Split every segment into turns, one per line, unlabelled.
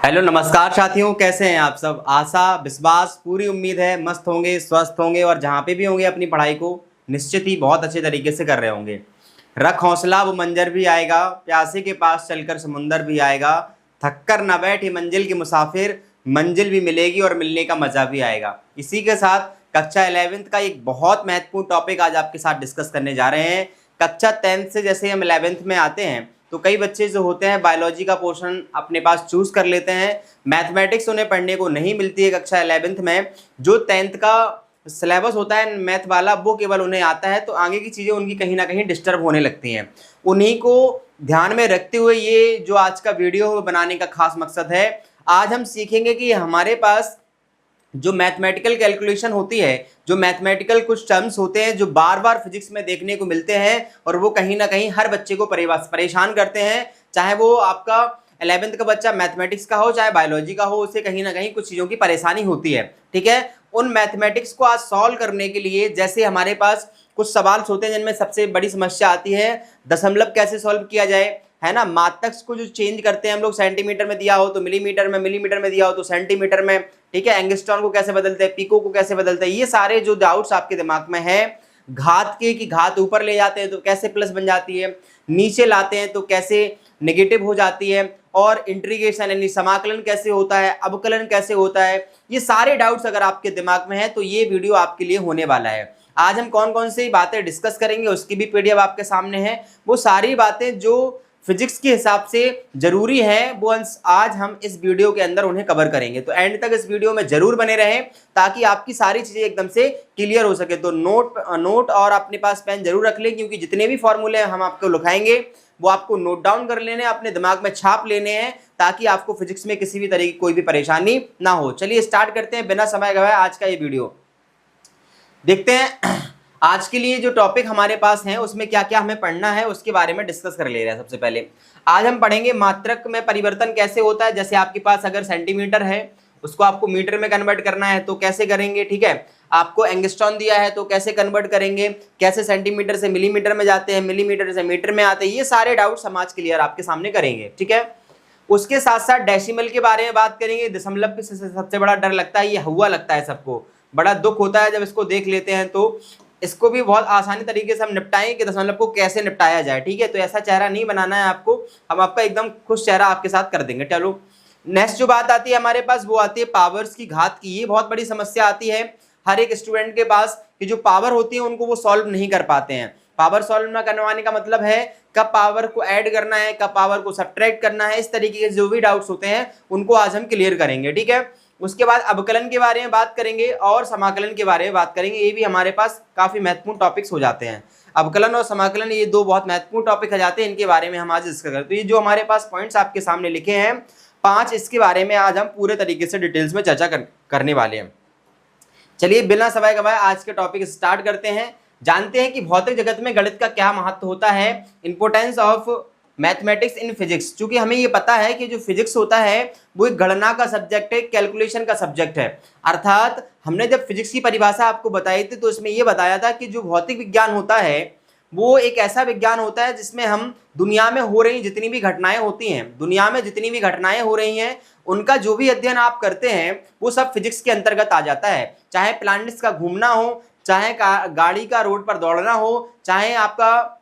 Hello नमस्कार साथियों, कैसे हैं आप सब। आशा विश्वास पूरी उम्मीद है मस्त होंगे, स्वस्थ होंगे और जहाँ पे भी होंगे अपनी पढ़ाई को निश्चित ही बहुत अच्छे तरीके से कर रहे होंगे। रख हौसला वो मंजर भी आएगा, प्यासे के पास चलकर समुंदर भी आएगा। थक कर न बैठे मंजिल के मुसाफिर, मंजिल भी मिलेगी और मिलने का मजा भी आएगा। इसी के साथ कक्षा 11th का एक बहुत महत्वपूर्ण टॉपिक आज आपके साथ डिस्कस करने जा रहे हैं। कक्षा 10th से जैसे हम 11th में आते हैं तो कई बच्चे जो होते हैं बायोलॉजी का पोर्शन अपने पास चूज कर लेते हैं। मैथमेटिक्स उन्हें पढ़ने को नहीं मिलती है कक्षा 11th में। जो 10th का सिलेबस होता है मैथ वाला वो केवल उन्हें आता है, तो आगे की चीज़ें उनकी कहीं ना कहीं डिस्टर्ब होने लगती हैं। उन्हीं को ध्यान में रखते हुए ये जो आज का वीडियो बनाने का खास मकसद है। आज हम सीखेंगे कि हमारे पास जो मैथमेटिकल कैलकुलेशन होती है, जो मैथमेटिकल कुछ टर्म्स होते हैं जो बार बार फिजिक्स में देखने को मिलते हैं और वो कहीं ना कहीं हर बच्चे को परेशान करते हैं। चाहे वो आपका 11th का बच्चा मैथमेटिक्स का हो चाहे बायोलॉजी का हो, उसे कहीं ना कहीं कुछ चीज़ों की परेशानी होती है। ठीक है, उन मैथमेटिक्स को आज सॉल्व करने के लिए जैसे हमारे पास कुछ सवाल होते हैं जिनमें सबसे बड़ी समस्या आती है दशमलव कैसे सॉल्व किया जाए, है ना। मात्रक को जो चेंज करते हैं हम लोग, सेंटीमीटर में दिया हो तो मिलीमीटर में, मिलीमीटर में दिया हो तो सेंटीमीटर में। ठीक है, एंगस्ट्रॉन को कैसे बदलते हैं, पिको को कैसे बदलते हैं, ये सारे जो डाउट्स आपके दिमाग में है। घात के की घात ऊपर ले जाते हैं तो कैसे प्लस बन जाती है, नीचे लाते हैं तो कैसे नेगेटिव हो जाती है, और इंटीग्रेशन यानी समाकलन कैसे होता है, अवकलन कैसे होता है, ये सारे डाउट्स अगर आपके दिमाग में है तो ये वीडियो आपके लिए होने वाला है। आज हम कौन कौन सी बातें डिस्कस करेंगे उसकी भी पीडीएफ आपके सामने है। वो सारी बातें जो फिजिक्स के हिसाब से जरूरी है वो आज हम इस वीडियो के अंदर उन्हें कवर करेंगे। तो एंड तक इस वीडियो में जरूर बने रहें ताकि आपकी सारी चीजें एकदम से क्लियर हो सके। तो नोट और अपने पास पेन जरूर रख लें, क्योंकि जितने भी फॉर्मूले हम आपको लिखाएंगे वो आपको नोट डाउन कर लेने, अपने दिमाग में छाप लेने हैं, ताकि आपको फिजिक्स में किसी भी तरह की कोई भी परेशानी ना हो। चलिए स्टार्ट करते हैं बिना समय गवाए आज का ये वीडियो। देखते हैं आज के लिए जो टॉपिक हमारे पास है उसमें क्या क्या हमें पढ़ना है उसके बारे में डिस्कस कर ले रहे हैं। सबसे पहले आज हम पढ़ेंगे मात्रक में परिवर्तन कैसे होता है। जैसे आपके पास अगर सेंटीमीटर है उसको आपको मीटर में कन्वर्ट करना है तो कैसे करेंगे। ठीक है, आपको एंगस्ट्रॉन दिया है तो कैसे कन्वर्ट करेंगे, कैसे सेंटीमीटर से मिलीमीटर में जाते हैं, मिलीमीटर से मीटर में आते हैं, ये सारे डाउट्स हम आज क्लियर आपके सामने करेंगे। ठीक है, उसके साथ साथ डेसिमल के बारे में बात करेंगे। दशमलव से सबसे बड़ा डर लगता है, ये हुआ लगता है सबको, बड़ा दुख होता है जब इसको देख लेते हैं। तो इसको भी बहुत आसानी तरीके से हम निपटाएंगे कि दशमलव को कैसे निपटाया जाए। ठीक है, तो ऐसा चेहरा नहीं बनाना है आपको, हम आपका एकदम खुश चेहरा आपके साथ कर देंगे। चलो नेक्स्ट जो बात आती है हमारे पास वो आती है पावर्स की घात की। ये बहुत बड़ी समस्या आती है हर एक स्टूडेंट के पास कि जो पावर होती है उनको वो सॉल्व नहीं कर पाते हैं। पावर सॉल्व न करवाने का मतलब है कब पावर को ऐड करना है, कब पावर को सब्ट्रैक्ट करना है, इस तरीके के जो भी डाउट्स होते हैं उनको आज हम क्लियर करेंगे। ठीक है, उसके बाद अवकलन के बारे में बात करेंगे और समाकलन के बारे में बात करेंगे। ये भी हमारे पास काफी महत्वपूर्ण टॉपिक्स हो जाते हैं। अवकलन और समाकलन ये दो बहुत महत्वपूर्ण टॉपिक हो जाते हैं, इनके बारे में हम आज डिस्कस करें। तो ये जो हमारे पास पॉइंट्स आपके सामने लिखे हैं 5, इसके बारे में आज हम पूरे तरीके से डिटेल्स में चर्चा करने वाले हैं। चलिए बिना समय गवाए आज के टॉपिक स्टार्ट करते हैं। जानते हैं कि भौतिक जगत में गणित का क्या महत्व होता है, importance of mathematics in physics. क्योंकि हमें ये पता है कि जो फिजिक्स होता है वो एक गणना का सब्जेक्ट है, कैलकुलेशन का सब्जेक्ट है। अर्थात हमने जब फिजिक्स की परिभाषा आपको बताई थी तो इसमें ये बताया था कि जो भौतिक विज्ञान होता है वो एक ऐसा विज्ञान होता है जिसमें हम दुनिया में हो रही जितनी भी घटनाएं होती हैं, दुनिया में जितनी भी घटनाएं हो रही हैं उनका जो भी अध्ययन आप करते हैं वो सब फिजिक्स के अंतर्गत आ जाता है। चाहे प्लैनेट्स का घूमना हो, चाहे गाड़ी का रोड पर दौड़ना हो, चाहे आपका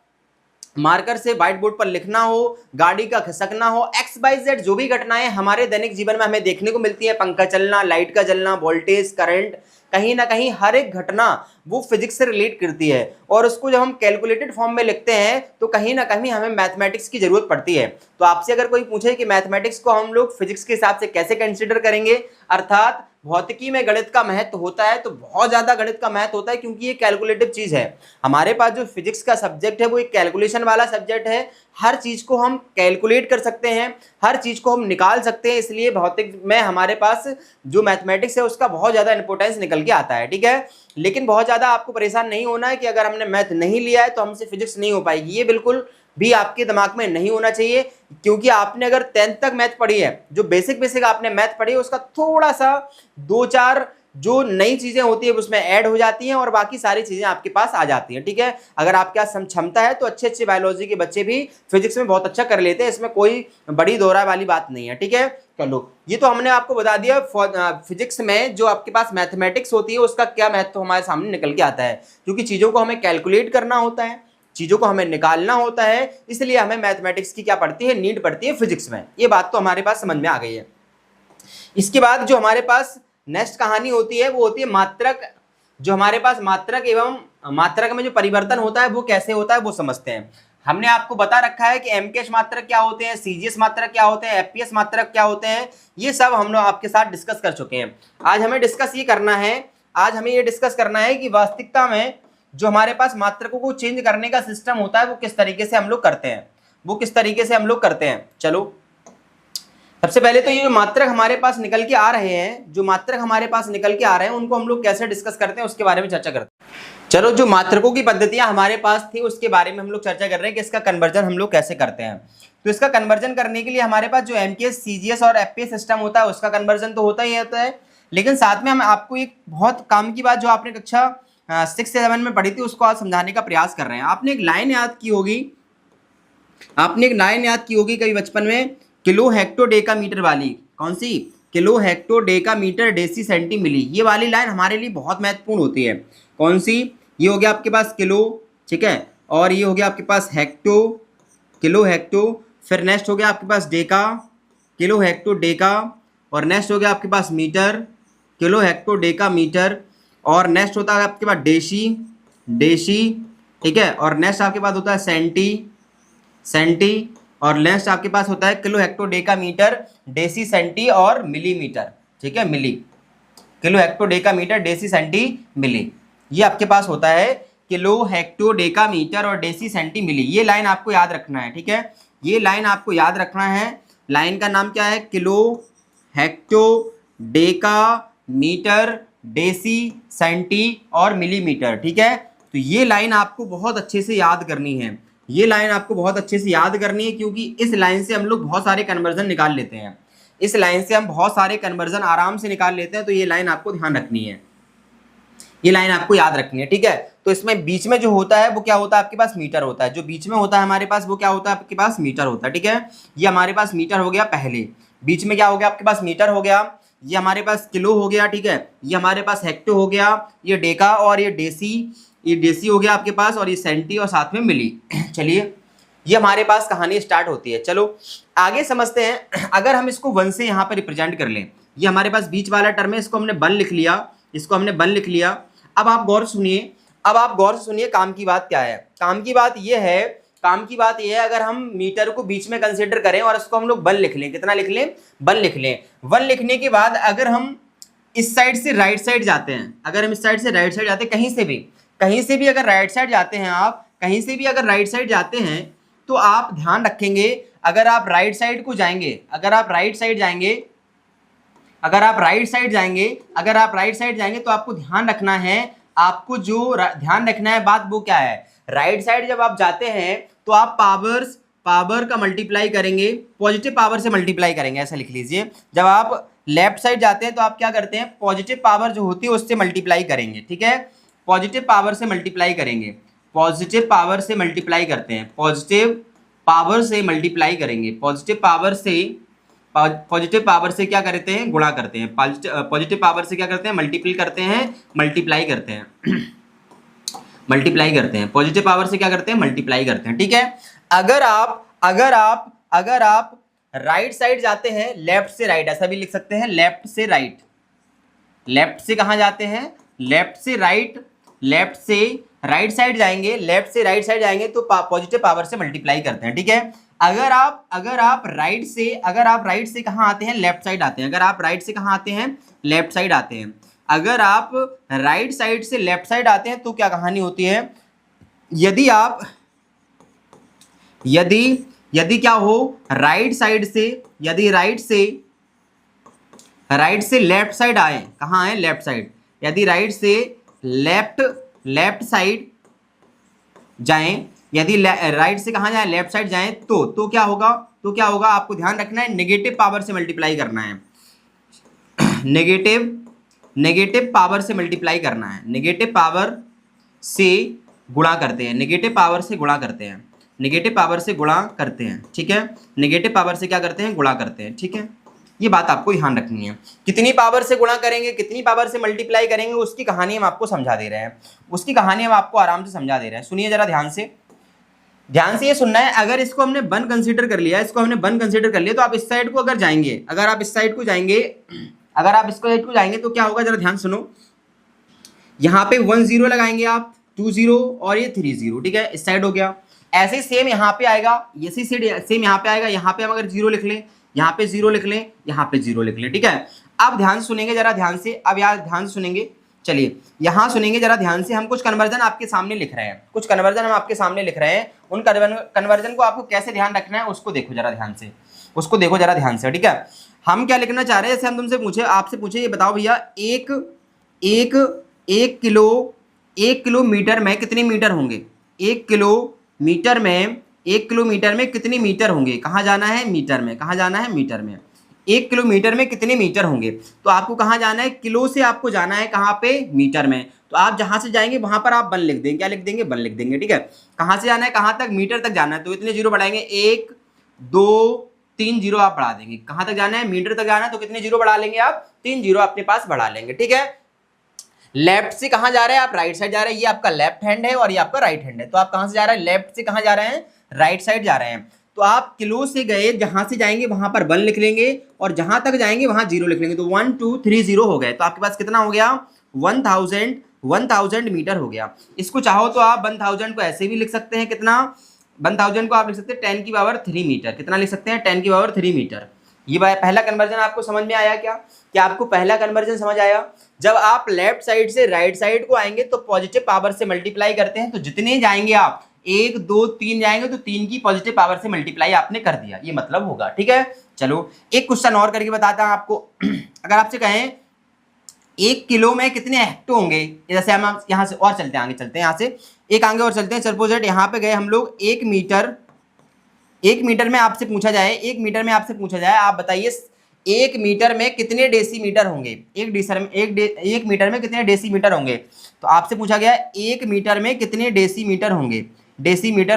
मार्कर से व्हाइट बोर्ड पर लिखना हो, गाड़ी का खिसकना हो, XYZ जो भी घटनाएं हमारे दैनिक जीवन में हमें देखने को मिलती है, पंखा चलना, लाइट का जलना, वोल्टेज, करंट, कहीं ना कहीं हर एक घटना वो फिजिक्स से रिलेट करती है। और उसको जब हम कैलकुलेटेड फॉर्म में लिखते हैं तो कहीं ना कहीं हमें मैथमेटिक्स की जरूरत पड़ती है। तो आपसे अगर कोई पूछे कि मैथमेटिक्स को हम लोग फिजिक्स के हिसाब से कैसे कंसिडर करेंगे, अर्थात भौतिकी में गणित का महत्व होता है तो बहुत ज्यादा गणित का महत्व होता है, क्योंकि ये कैलकुलेटिव चीज है। हमारे पास जो फिजिक्स का सब्जेक्ट है वो एक कैलकुलेशन वाला सब्जेक्ट है। हर चीज को हम कैलकुलेट कर सकते हैं, हर चीज को हम निकाल सकते हैं, इसलिए भौतिक में हमारे पास जो मैथमेटिक्स है उसका बहुत ज्यादा इंपॉर्टेंस निकल के आता है। ठीक है, लेकिन बहुत ज्यादा आपको परेशान नहीं होना है कि अगर हमने मैथ नहीं लिया है तो हमसे फिजिक्स नहीं हो पाएगी, ये बिल्कुल भी आपके दिमाग में नहीं होना चाहिए। क्योंकि आपने अगर 10th तक मैथ पढ़ी है, जो बेसिक आपने मैथ पढ़ी है उसका थोड़ा सा 2-4 जो नई चीजें होती है उसमें ऐड हो जाती हैं और बाकी सारी चीजें आपके पास आ जाती हैं। ठीक है, अगर आपके पास क्षमता है तो अच्छे अच्छे बायोलॉजी के बच्चे भी फिजिक्स में बहुत अच्छा कर लेते हैं, इसमें कोई बड़ी दोहरा वाली बात नहीं है। ठीक है, चलो ये तो हमने आपको बता दिया फिजिक्स में जो आपके पास मैथमेटिक्स होती है उसका क्या महत्व हमारे सामने निकल के आता है, क्योंकि चीजों को हमें कैलकुलेट करना होता है, चीजों को हमें निकालना होता है, इसलिए हमें मैथमेटिक्स की क्या पड़ती है, नीड पड़ती है फिजिक्स में। ये बात तो हमारे पास समझ में आ गई है। इसके बाद जो हमारे पास नेक्स्ट कहानी होती है वो होती है मात्रक। जो हमारे पास मात्रक एवं मात्रक में जो परिवर्तन होता है वो कैसे होता है वो समझते हैं। हमने आपको बता रखा है कि एमकेएस मात्रक क्या होते हैं, सीजीएस मात्रक क्या होते हैं, एफपीएस मात्रक क्या होते हैं, ये सब हम लोग आपके साथ डिस्कस कर चुके हैं। आज हमें डिस्कस ये करना है, आज हमें ये डिस्कस करना है कि वास्तविकता में जो हमारे पास मात्रकों को चेंज करने का सिस्टम होता है वो किस तरीके से हम लोग करते हैं, वो किस तरीके से हम लोग करते हैं। चलो सबसे पहले तो ये जो मात्रक हमारे पास निकल के आ रहे हैं, जो मात्रक हमारे पास निकल के आ रहे हैं उनको हम लोग कैसे डिस्कस करते हैं उसके बारे में चर्चा करते हैं। चलो जो मात्रकों की पद्धतियां हमारे पास थी उसके बारे में हम लोग चर्चा कर रहे हैं कि इसका कन्वर्जन हम लोग कैसे करते हैं। तो इसका कन्वर्जन करने के लिए हमारे पास जो एमकेएस, सीजीएस और एफपीएस सिस्टम होता है उसका कन्वर्जन तो होता ही होता है, लेकिन साथ में हम आपको एक बहुत काम की बात जो आपने कक्षा 6 से 7 में पढ़ी थी उसको आज समझाने का प्रयास कर रहे हैं। आपने एक लाइन याद की होगी, आपने एक लाइन याद की होगी कभी बचपन में, किलो हेक्टोडेकामीटर वाली। कौन सी? Kilo hecto deca metre deci centi milli. ये वाली लाइन हमारे लिए बहुत महत्वपूर्ण होती है। कौन सी? ये हो गया आपके पास किलो, ठीक है, और ये हो गया आपके पास हेक्टो, किलो हेक्टो, फिर नेक्स्ट हो गया आपके पास डेका, किलो हेक्टो डेका, और नेक्स्ट हो गया आपके पास metre, kilo hecto deca metre, और नेक्स्ट होता है आपके पास डेसी, डेसी, ठीक है, और नेक्स्ट आपके पास होता है सेंटी, सेंटी, और नेक्स्ट आपके पास होता है किलो हेक्टोडेकामीटर, डेसी सेंटी और मिलीमीटर। ठीक है, मिली, kilo hecto deca metre, deci centi milli, ये आपके पास होता है किलो हेक्टोडेकामीटर और डेसी सेंटी मिली। ये लाइन आपको याद रखना है। ठीक है, ये लाइन आपको याद रखना है। लाइन का नाम क्या है? किलो हेक्टोडेकामीटर, डेसी सेंटी और मिलीमीटर। ठीक है, तो ये लाइन आपको बहुत अच्छे से याद करनी है, ये लाइन आपको बहुत अच्छे से याद करनी है, क्योंकि इस लाइन से हम लोग बहुत सारे कन्वर्जन निकाल लेते हैं, इस लाइन से हम बहुत सारे कन्वर्जन आराम से निकाल लेते हैं। तो ये लाइन आपको ध्यान रखनी है, ये लाइन आपको याद रखनी है। ठीक है, तो इसमें बीच में जो होता है वो क्या होता है? आपके पास मीटर होता है। जो बीच में होता है हमारे पास वो क्या होता है? आपके पास मीटर होता है। ठीक है, ये हमारे पास मीटर हो गया पहले, बीच में क्या हो गया? आपके पास मीटर हो गया, ये हमारे पास किलो हो गया, ठीक है, ये हमारे पास हेक्टो हो गया, ये डेका और ये डेसी, ये डेसी हो गया आपके पास, और ये सेंटी और साथ में मिली। चलिए ये हमारे पास कहानी स्टार्ट होती है। चलो आगे समझते हैं। अगर हम इसको 1 से यहाँ पर रिप्रेजेंट कर लें, ये हमारे पास बीच वाला टर्म है, इसको हमने 1 लिख लिया, इसको हमने 1 लिख लिया। अब आप गौर सुनिए, अब आप गौर से सुनिए काम की बात क्या है। काम की बात ये है, काम की बात ये है, अगर हम मीटर को बीच में कंसिडर करें और इसको हम लोग 1 लिख लें, कितना लिख लें? 1 लिख लें। 1 लिखने के बाद अगर हम इस साइड से राइट साइड जाते हैं, अगर हम इस साइड से राइट साइड जाते हैं, कहीं से भी अगर राइट साइड जाते हैं आप, कहीं से भी अगर राइट साइड जाते हैं, तो आप ध्यान रखेंगे, अगर आप राइट साइड को जाएंगे, अगर आप राइट साइड जाएंगे, अगर आप राइट साइड जाएंगे, अगर आप राइट साइड जाएंगे, तो आपको ध्यान रखना है, आपको जो ध्यान रखना है बात वो क्या है? राइट साइड जब आप जाते हैं तो आप पावर का मल्टीप्लाई करेंगे, पॉजिटिव पावर से मल्टीप्लाई करेंगे, ऐसा लिख लीजिए। जब आप लेफ्ट साइड जाते हैं तो आप क्या करते हैं? पॉजिटिव पावर जो होती है उससे मल्टीप्लाई करेंगे। ठीक है, पॉजिटिव पावर से मल्टीप्लाई करेंगे, पॉजिटिव पावर से मल्टीप्लाई करते हैं, पॉजिटिव पावर से मल्टीप्लाई करेंगे, पॉजिटिव पावर से क्या करते हैं? गुणा करते हैं, पॉजिटिव पावर से क्या करते हैं? मल्टीप्लाई करते हैं, मल्टीप्लाई करते हैं, मल्टीप्लाई करते हैं, पॉजिटिव पावर से क्या करते हैं? मल्टीप्लाई करते हैं। ठीक है, अगर आप राइट साइड जाते हैं, लेफ्ट से राइट, ऐसा भी लिख सकते हैं, लेफ्ट से राइट, लेफ्ट से कहाँ जाते हैं? लेफ्ट से राइट, लेफ्ट से राइट साइड जाएंगे, लेफ्ट से राइट साइड जाएंगे तो पॉजिटिव पावर से मल्टीप्लाई करते हैं। ठीक है, अगर आप राइट से कहाँ आते हैं? लेफ्ट साइड आते हैं। अगर आप राइट से कहाँ आते हैं? लेफ्ट साइड आते हैं। अगर आप राइट साइड से लेफ्ट साइड आते हैं तो क्या कहानी होती है? यदि क्या हो, राइट साइड से, यदि राइट से लेफ्ट साइड आए, कहाँ आए? Left side. यदि राइट से लेफ्ट साइड जाएं, यदि राइट से कहाँ जाए? लेफ्ट साइड जाएं, तो क्या होगा? आपको ध्यान रखना है, नेगेटिव पावर से मल्टीप्लाई करना है, नेगेटिव पावर से मल्टीप्लाई करना है, नेगेटिव पावर से गुणा करते हैं, नेगेटिव पावर से गुणा करते हैं, नेगेटिव पावर से गुणा करते हैं, ठीक है, नेगेटिव पावर से क्या करते हैं, गुणा करते हैं, ठीक है। ये बात आपको ध्यान रखनी है। कितनी पावर से गुणा करेंगे, कितनी पावर से मल्टीप्लाई करेंगे, उसकी कहानी हम आपको समझा दे रहे हैं, उसकी कहानी हम आपको आराम से समझा दे रहे हैं। सुनिए जरा ध्यान से, ध्यान से ये सुनना है। अगर इसको हमने 1 कंसीडर कर लिया, इसको हमने 1 कंसीडर कर लिया, तो आप इस साइड को अगर जाएंगे, अगर आप इस साइड को जाएंगे, अगर आप इसको साइड को जाएंगे तो क्या होगा, जरा ध्यान सुनो। यहाँ पे 1 0 लगाएंगे आप, 2 0 और ये 3 0, ठीक है, इस साइड हो गया। ऐसे ही सेम यहाँ पे आएगा, इसी सेम यहाँ पे आएगा, यहाँ पे हम अगर 0 लिख लें, यहाँ पे 0 लिख लें, यहाँ पे 0 लिख लें, ठीक है। अब ध्यान सुनेंगे जरा ध्यान से, अब यार ध्यान से सुनेंगे, चलिए यहाँ सुनेंगे जरा ध्यान से। हम कुछ कन्वर्जन आपके सामने लिख रहे हैं, कुछ कन्वर्जन हम आपके सामने लिख रहे हैं, उन कन्वर्जन को आपको कैसे ध्यान रखना है उसको देखो जरा ध्यान से, उसको देखो जरा ध्यान से, ठीक है। हम क्या लिखना चाह रहे हैं, जैसे हम तुमसे पूछे, आपसे पूछे, ये बताओ भैया एक किलोमीटर में कितने मीटर होंगे, 1 किलोमीटर में कितने मीटर होंगे, कहाँ जाना है, मीटर में, कहाँ जाना है, मीटर में। 1 किलोमीटर में कितने मीटर होंगे, तो आपको कहाँ जाना है, किलो से आपको जाना है कहाँ पे, मीटर में। तो आप जहाँ से जाएंगे वहाँ पर आप 1 लिख देंगे, क्या लिख देंगे, 1 लिख देंगे, ठीक है। कहाँ से जाना है, कहाँ तक, मीटर तक जाना है, तो इतने 0 बढ़ाएंगे, 1 2 3 0 आप बढ़ा देंगे। कहाँ तक जाना है, मीटर तक जाना है, तो कितने 0 बढ़ा लेंगे आप, 3 0 अपने पास बढ़ा लेंगे, ठीक है। लेफ्ट से कहाँ जा रहे हैं आप, राइट साइड जा रहे हैं, ये आपका लेफ्ट हैंड है और ये आपका राइट हैंड है। तो आप कहाँ से जा रहे हैं, लेफ्ट से कहाँ जा रहे हैं, राइट साइड जा रहे हैं। तो आप किलो से गए, जहां से जाएंगे वहां पर 1 लिख लेंगे और जहां तक जाएंगे वहां 0 लिख लेंगे। तो 1 2 3 0 हो गए। तो आपके पास कितना हो गया, 1000 मीटर हो गया। इसको चाहो तो आप 1000 को ऐसे भी लिख सकते हैं, कितना, 1000 को आप लिख सकते हैं 10 की पावर 3 मीटर। कितना लिख सकते हैं, 10 की पावर 3 मीटर। ये पहला कन्वर्जन आपको समझ में आया क्या आपको पहला कन्वर्जन समझ आया? जब आप लेफ्ट साइड से राइट साइड को आएंगे तो पॉजिटिव पावर से मल्टीप्लाई करते हैं, तो जितने जाएंगे आप 1 2 3 जाएंगे तो 3 की पॉजिटिव पावर से मल्टीप्लाई आपने कर दिया, ये मतलब होगा, ठीक है। चलो एक क्वेश्चन और करके बताता हूं आपको। अगर आपसे कहें 1 किलो में कितने हेक्टो होंगे, जैसे हम यहाँ से और चलते हैं, आगे चलते हैं, यहाँ से एक आगे और चलते हैं। सपोज दैट यहाँ पे गए हम लोग 1 मीटर में आपसे पूछा जाए, 1 मीटर में आपसे पूछा जाए, आप बताइए 1 मीटर में कितने डेसीमीटर होंगे, 1 मीटर में कितने डेसीमीटर होंगे। तो आपसे पूछा गया 1 मीटर में कितने डेसीमीटर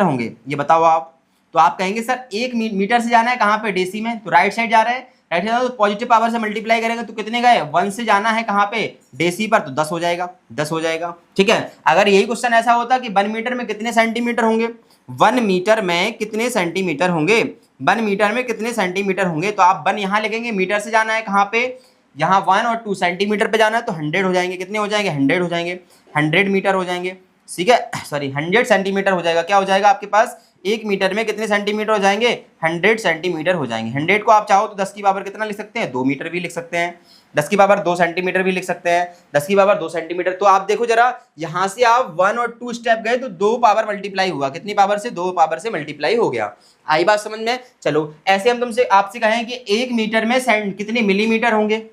होंगे, ये बताओ आप। तो आप कहेंगे सर 1 मीटर से जाना है कहाँ पे, डेसी में, तो राइट साइड जा रहा है, राइट साइड तो पॉजिटिव पावर से मल्टीप्लाई करेंगे तो कितने गए, 1 से जाना है कहाँ पे, डेसी पर, तो 10 हो जाएगा, ठीक है। अगर यही क्वेश्चन ऐसा होता कि 1 मीटर में कितने सेंटीमीटर होंगे, 1 मीटर में कितने सेंटीमीटर होंगे, 1 मीटर में कितने सेंटीमीटर होंगे, तो आप 1 यहाँ लिखेंगे, मीटर से जाना है कहाँ पे, यहाँ 1 और 2 सेंटीमीटर पे जाना है, तो 100 हो जाएंगे, कितने हो जाएंगे, 100 हो जाएंगे, 100 मीटर हो जाएंगे, ठीक है, सॉरी 100 सेंटीमीटर हो जाएगा। क्या हो जाएगा आपके पास, 1 मीटर में कितने सेंटीमीटर हो जाएंगे, 100 सेंटीमीटर हो जाएंगे। 100 को आप चाहो तो 10 की पावर कितना लिख सकते हैं, 2 मीटर भी लिख सकते हैं, 10 की पावर 2 सेंटीमीटर भी लिख सकते हैं, 10 की पावर 2 सेंटीमीटर। तो आप देखो जरा, यहाँ से आप 1 और 2 स्टेप गए तो 2 पावर मल्टीप्लाई हुआ, कितनी पावर से, 2 पावर से मल्टीप्लाई हो गया। आई बात समझ में? चलो ऐसे हम तुमसे आपसे कहें कि 1 मीटर में कितने मिलीमीटर होंगे,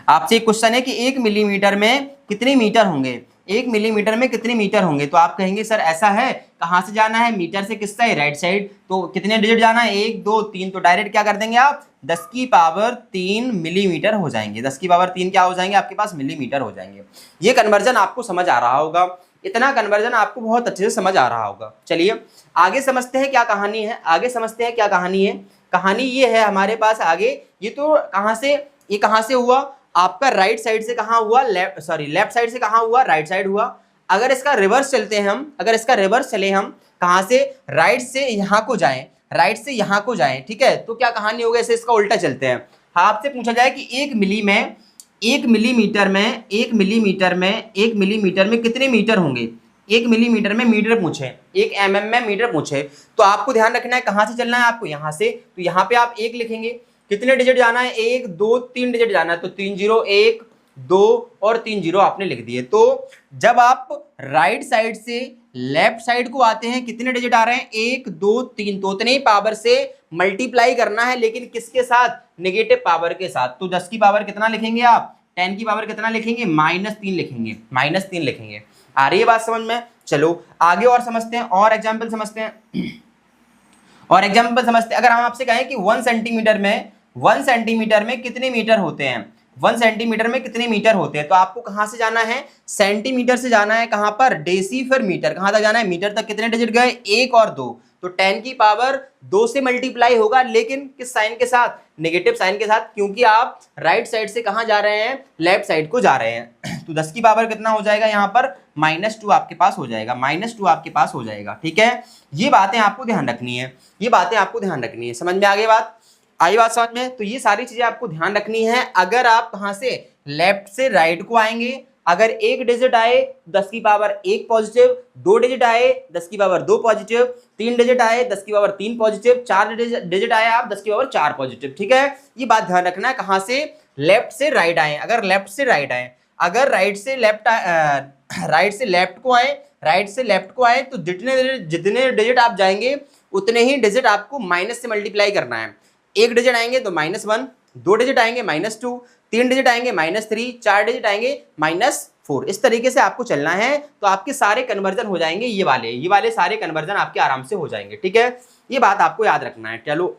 आपसे एक क्वेश्चन है कि 1 मिलीमीटर में कितने मीटर होंगे, 1 मिलीमीटर में कितने मीटर होंगे। तो आप कहेंगे सर ऐसा है, कहाँ से जाना है, मीटर से किस साइड, राइट साइड, तो कितने डिजिट जाना है, 1 2 3, तो डायरेक्ट क्या कर देंगे आप, 10 की पावर 3 मिलीमीटर हो जाएंगे, 10 की पावर 3 क्या हो जाएंगे आपके पास, मिलीमीटर हो जाएंगे। ये कन्वर्जन आपको समझ आ रहा होगा, इतना कन्वर्जन आपको बहुत अच्छे से समझ आ रहा होगा। चलिए आगे समझते हैं क्या कहानी है, कहानी ये है हमारे पास आगे। ये तो कहाँ से हुआ, आपका राइट साइड से कहाँ हुआ, लेफ्ट साइड से कहाँ हुआ, राइट साइड हुआ। अगर इसका रिवर्स चलते हैं हम, चले हम कहाँ से, राइट से यहाँ को जाएं, ठीक है, तो क्या कहानी होगा, ऐसे इसका उल्टा चलते हैं। आपसे पूछा जाए कि 1 मिलीमीटर में कितने मीटर होंगे, 1 मिलीमीटर में मीटर पूछे, 1 mm में मीटर पूछे, तो आपको ध्यान रखना है कहाँ से चलना है आपको, यहाँ से। तो यहाँ पे आप 1 लिखेंगे, कितने डिजिट जाना है, 1 2 3 डिजिट जाना है, तो 3 0 1 2 और 3 0 आपने लिख दिए। तो जब आप राइट साइड से लेफ्ट साइड को आते हैं, कितने डिजिट आ रहे हैं, 1 2 3, तो उतने ही पावर से मल्टीप्लाई करना है, लेकिन किसके साथ, नेगेटिव पावर के साथ। तो 10 की पावर कितना लिखेंगे आप, 10 की पावर कितना लिखेंगे, -3 लिखेंगे, आ रही है बात समझ में? चलो आगे और समझते हैं, और एग्जाम्पल समझते हैं। अगर हम आपसे कहें कि 1 सेंटीमीटर में कितने मीटर होते हैं, 1 सेंटीमीटर में कितने मीटर होते हैं। तो आपको कहां से जाना है, सेंटीमीटर से जाना है, कहां पर, डेसी फिर मीटर, कहां तक जाना है, मीटर तक। कितने डिजिट गए, 1 और 2, तो 10 की पावर 2 से मल्टीप्लाई होगा, लेकिन किस साइन के साथ, नेगेटिव साइन के साथ, क्योंकि आप राइट साइड से कहां जा रहे हैं, लेफ्ट साइड को जा रहे हैं। तो 10 की पावर कितना हो जाएगा यहाँ पर, -2 आपके पास हो जाएगा, -2 आपके पास हो जाएगा। ठीक है, ये बातें आपको ध्यान रखनी है, ये बातें आपको ध्यान रखनी है। समझ में आ गई बात, आई बात समझ में। तो ये सारी चीजें आपको ध्यान रखनी है। अगर आप कहां से, लेफ्ट से राइट को आएंगे, अगर एक डिजिट आए 10 की पावर 1 पॉजिटिव, 2 डिजिट आए 10 की पावर 2 पॉजिटिव, 3 डिजिट आए 10 की पावर 3 पॉजिटिव, 4 डिजिट आए आप 10 की पावर 4 पॉजिटिव। ठीक है, ये बात ध्यान रखना है, कहां से, लेफ्ट से राइट आए। अगर लेफ्ट से राइट आए, अगर राइट से लेफ्ट को आए, राइट से लेफ्ट को आए, तो जितने डिजिट आप जाएंगे उतने ही डिजिट आपको माइनस से मल्टीप्लाई करना है। एक डिजिट आएंगे तो -1, 2 डिजिट आएंगे -2, 3 डिजिट आएंगे -3, 4 डिजिट आएंगे -4। इस तरीके से आपको चलना है, तो आपके सारे कन्वर्जन हो जाएंगे, ये वाले सारे कन्वर्जन आपके आराम से हो जाएंगे। ठीक है, ये बात आपको याद रखना है। चलो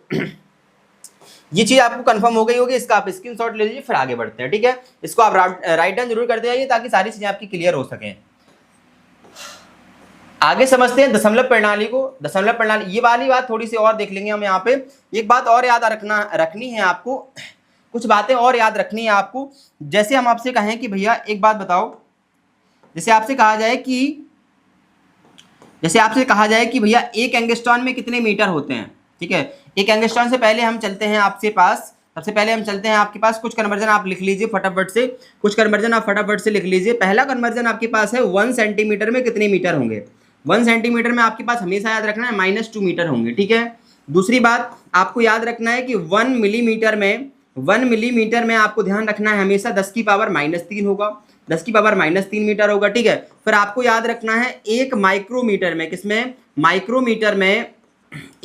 ये चीज आपको कंफर्म हो गई होगी, इसका आप स्क्रीनशॉट ले लीजिए, फिर आगे बढ़ते हैं। ठीक है, इसको आप राइट डाउन जरूर करते जाइए ताकि सारी चीजें आपकी क्लियर हो सकें। आगे समझते हैं दशमलव प्रणाली को। दशमलव प्रणाली, ये वाली बात थोड़ी सी और देख लेंगे हम यहाँ पे। एक बात और याद रखनी है आपको, कुछ बातें और याद रखनी है आपको। जैसे हम आपसे कहें कि भैया एक बात बताओ, जैसे आपसे कहा जाए कि भैया एक एंगस्ट्रॉन में कितने मीटर होते हैं। ठीक है, एक एंगस्ट्रॉन से पहले हम चलते हैं आपके पास, सबसे पहले हम चलते हैं आपके पास, कुछ कन्वर्जन आप लिख लीजिए फटाफट से, कुछ कन्वर्जन आप फटाफट से लिख लीजिए। पहला कन्वर्जन आपके पास है 1 सेंटीमीटर में कितने मीटर होंगे। 1 सेंटीमीटर में आपके पास हमेशा याद रखना है -2 मीटर होंगे। ठीक है, दूसरी बात आपको याद रखना है कि 1 मिलीमीटर में आपको ध्यान रखना है हमेशा 10 की पावर -3 होगा, 10 की पावर -3 मीटर होगा। ठीक है, फिर आपको याद रखना है 1 माइक्रोमीटर में, किसमें, माइक्रोमीटर में,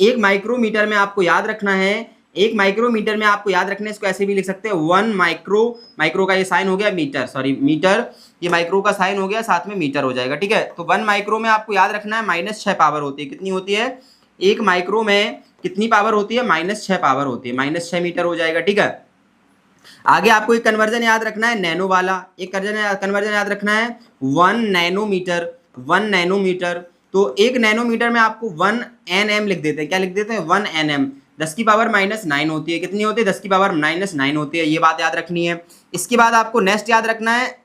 1 माइक्रोमीटर में आपको याद रखना है, 1 माइक्रोमीटर में आपको याद रखना है, इसको ऐसे भी लिख सकते हैं 1 माइक्रो का ये साइन हो गया मीटर, सॉरी मीटर, ये माइक्रो का साइन हो गया, साथ में मीटर हो जाएगा। ठीक है, तो 1 माइक्रो में आपको याद रखना है -6 पावर होती है। कितनी होती है, 1 माइक्रो में कितनी पावर होती है, -6 पावर होती है, -6 मीटर हो जाएगा। ठीक है, आगे आपको एक कन्वर्जन याद रखना है नैनो वाला, एक कन्वर्जन याद रखना है 1 नैनोमीटर, 1 नैनोमीटर। तो 1 नैनोमीटर में आपको 1 nm लिख देते हैं, क्या लिख देते हैं, 1 nm। 10 की पावर -9 होती है, कितनी होती है, 10 की पावर -9 होती है, ये बात याद रखनी है। इसके बाद आपको नेक्स्ट याद रखना है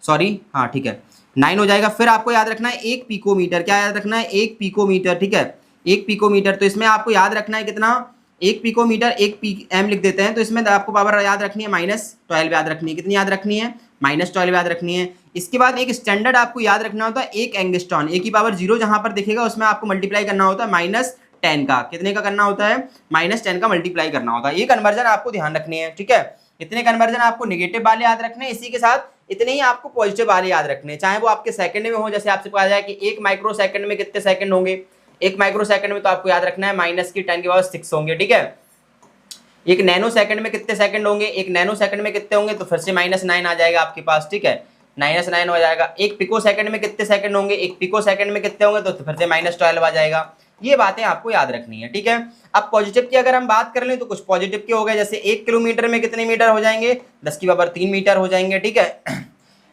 सॉरी हाँ ठीक है 9 हो जाएगा। फिर आपको याद रखना है 1 पिकोमीटर, क्या याद रखना है, 1 पिकोमीटर। ठीक है, 1 पिकोमीटर, तो इसमें आपको याद रखना है कितना, 1 पिकोमीटर, 1 pm लिख देते हैं, तो इसमें आपको पावर याद रखनी है -12 याद रखनी है। कितनी याद रखनी है, -12 याद रखनी है। इसके बाद एक स्टैंडर्ड आपको याद रखना होता है 1 एंगस्ट्रॉन, 1 की पावर 0 जहां पर दिखेगा उसमें आपको मल्टीप्लाई करना होता है -10 का, कितने का करना होता है, -10 का मल्टीप्लाई करना होता है। ये कन्वर्जन आपको ध्यान रखनी है। ठीक है, इतने कन्वर्जन आपको नेगेटिव वाले याद रखने हैं, इसी के साथ इतने ही आपको पॉजिटिव वाले याद रखने हैं, चाहे वो आपके सेकंड में हो। जैसे आपसे कहा जाए कि 1 माइक्रो सेकंड में कितने सेकंड होंगे, 1 माइक्रो सेकंड में तो आपको याद रखना है -10⁻6 होंगे। ठीक है, 1 नैनो सेकंड में कितने सेकंड होंगे, 1 नैनो सेकंड में कितने होंगे, तो फिर से -9 आ जाएगा आपके पास। ठीक है, -9 हो जाएगा। 1 पिको सेकंड में कितने सेकंड होंगे, 1 पिको सेकंड में कितने होंगे, तो फिर से -12 आ जाएगा। ये बातें आपको याद रखनी है। ठीक है, अब पॉजिटिव की अगर हम बात कर लें तो कुछ पॉजिटिव के हो गए, जैसे 1 किलोमीटर में कितने मीटर हो जाएंगे, 10 की पावर 3 मीटर हो जाएंगे। ठीक है,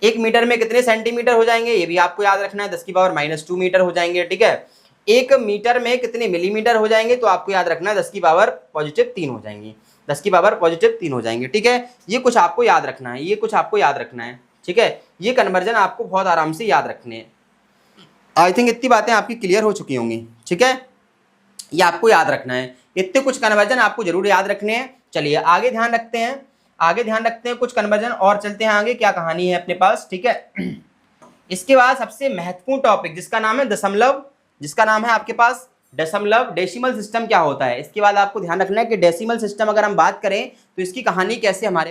1 मीटर में कितने सेंटीमीटर हो जाएंगे, ये भी आपको याद रखना है, 10 की पावर -2 मीटर हो जाएंगे। ठीक है, 1 मीटर में कितने मिलीमीटर हो जाएंगे, तो आपको याद रखना है 10 की पावर पॉजिटिव 3 हो जाएंगी, 10 की पावर पॉजिटिव 3 हो जाएंगे। ठीक है, ये कुछ आपको याद रखना है, ये कुछ आपको याद रखना है। ठीक है, ये कन्वर्जन आपको बहुत आराम से याद रखने हैं। आई थिंक इतनी बातें आपकी क्लियर हो चुकी होंगी। ठीक है, ये आपको याद रखना है, इतने कुछ कन्वर्जन आपको जरूर याद रखने हैं। चलिए आगे ध्यान रखते हैं, कुछ कन्वर्जन और चलते हैं आगे, क्या कहानी है अपने पास। ठीक है, इसके बाद सबसे महत्वपूर्ण टॉपिक जिसका नाम है दशमलव, जिसका नाम है आपके पास दशमलव, डेसिमल सिस्टम क्या होता है। इसके बाद आपको ध्यान रखना है कि डेसिमल सिस्टम अगर हम बात करें तो इसकी कहानी कैसे हमारे,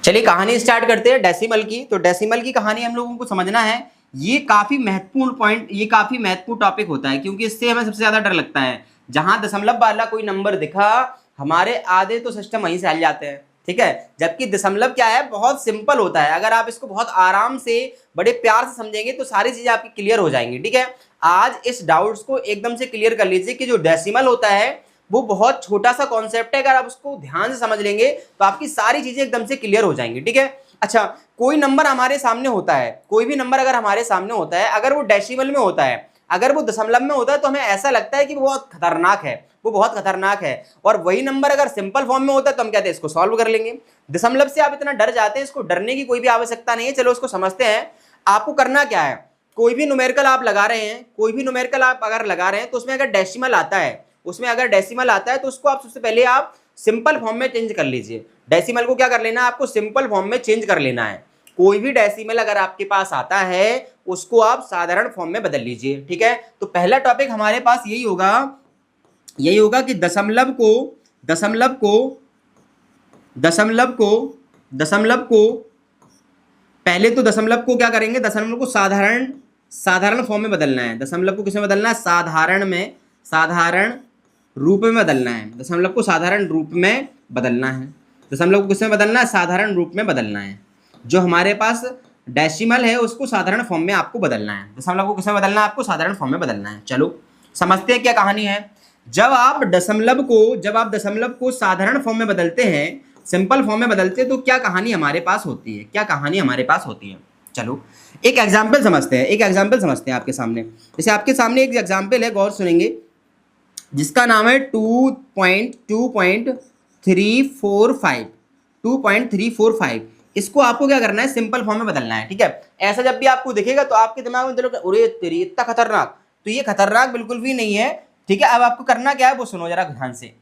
चलिए कहानी स्टार्ट करते हैं डेसिमल की। तो डेसिमल की कहानी हम लोगों को समझना है, ये काफी महत्वपूर्ण पॉइंट, ये काफी महत्वपूर्ण टॉपिक होता है, क्योंकि इससे हमें सबसे ज्यादा डर लगता है। जहां दशमलव वाला कोई नंबर दिखा, हमारे आधे तो सिस्टम वहीं से हिल जाते हैं। ठीक है, जबकि दशमलव क्या है, बहुत सिंपल होता है। अगर आप इसको बहुत आराम से बड़े प्यार से समझेंगे तो सारी चीजें आपकी क्लियर हो जाएंगी। ठीक है, आज इस डाउट्स को एकदम से क्लियर कर लीजिए कि जो डेसिमल होता है वो बहुत छोटा सा कॉन्सेप्ट है, अगर आप उसको ध्यान से समझ लेंगे तो आपकी सारी चीजें एकदम से क्लियर हो जाएंगी, ठीक है। अच्छा, कोई नंबर हमारे सामने होता है, कोई भी नंबर अगर हमारे सामने होता है, अगर वो डेसिमल में होता है, अगर वो दशमलव में होता है, तो हमें ऐसा लगता है कि वो बहुत खतरनाक है, वो बहुत खतरनाक है। और वही नंबर अगर सिंपल फॉर्म में होता है तो हम कहते हैं इसको सॉल्व कर लेंगे। दशमलव से आप इतना डर जाते हैं, इसको डरने की कोई भी आवश्यकता नहीं है। चलो उसको समझते हैं। आपको करना क्या है, कोई भी न्यूमेरिकल आप लगा रहे हैं, कोई भी न्यूमेरिकल आप अगर लगा रहे हैं, तो उसमें अगर डेसिमल आता है, उसमें अगर डेसिमल आता है तो उसको आप सबसे पहले आप सिंपल फॉर्म में चेंज कर लीजिए। डेसिमल को क्या कर लेना है, आपको सिंपल फॉर्म में चेंज कर लेना है। कोई भी डेसिमल अगर आपके पास आता है उसको आप साधारण फॉर्म में बदल लीजिए, ठीक है। तो पहला टॉपिक हमारे पास यही होगा कि दशमलव को पहले तो दशमलव को क्या करेंगे, दशमलव को साधारण फॉर्म में बदलना है। दशमलव को किसमें बदलना है, साधारण रूप में बदलना है। दशमलव को साधारण रूप में बदलना है। दशमलव को किसमें बदलना है, साधारण रूप में बदलना है। जो हमारे पास डेसिमल है उसको साधारण फॉर्म में आपको बदलना है। दशमलव को किसमें बदलना है, आपको साधारण फॉर्म में बदलना है। चलो समझते हैं क्या कहानी है। जब आप दशमलव को साधारण फॉर्म में बदलते हैं, सिंपल फॉर्म में बदलते हैं, तो क्या कहानी हमारे पास होती है, चलो एक एग्जाम्पल समझते हैं आपके सामने। जैसे आपके सामने एक एग्जाम्पल है, गौर सुनेंगे, जिसका नाम है 2.345। इसको आपको क्या करना है, सिंपल फॉर्म में बदलना है, ठीक है। ऐसा जब भी आपको दिखेगा तो आपके दिमाग में चलो अरे तेरी इतना खतरनाक, तो ये खतरनाक बिल्कुल भी नहीं है, ठीक है। अब आपको करना क्या है वो सुनो जरा ध्यान से।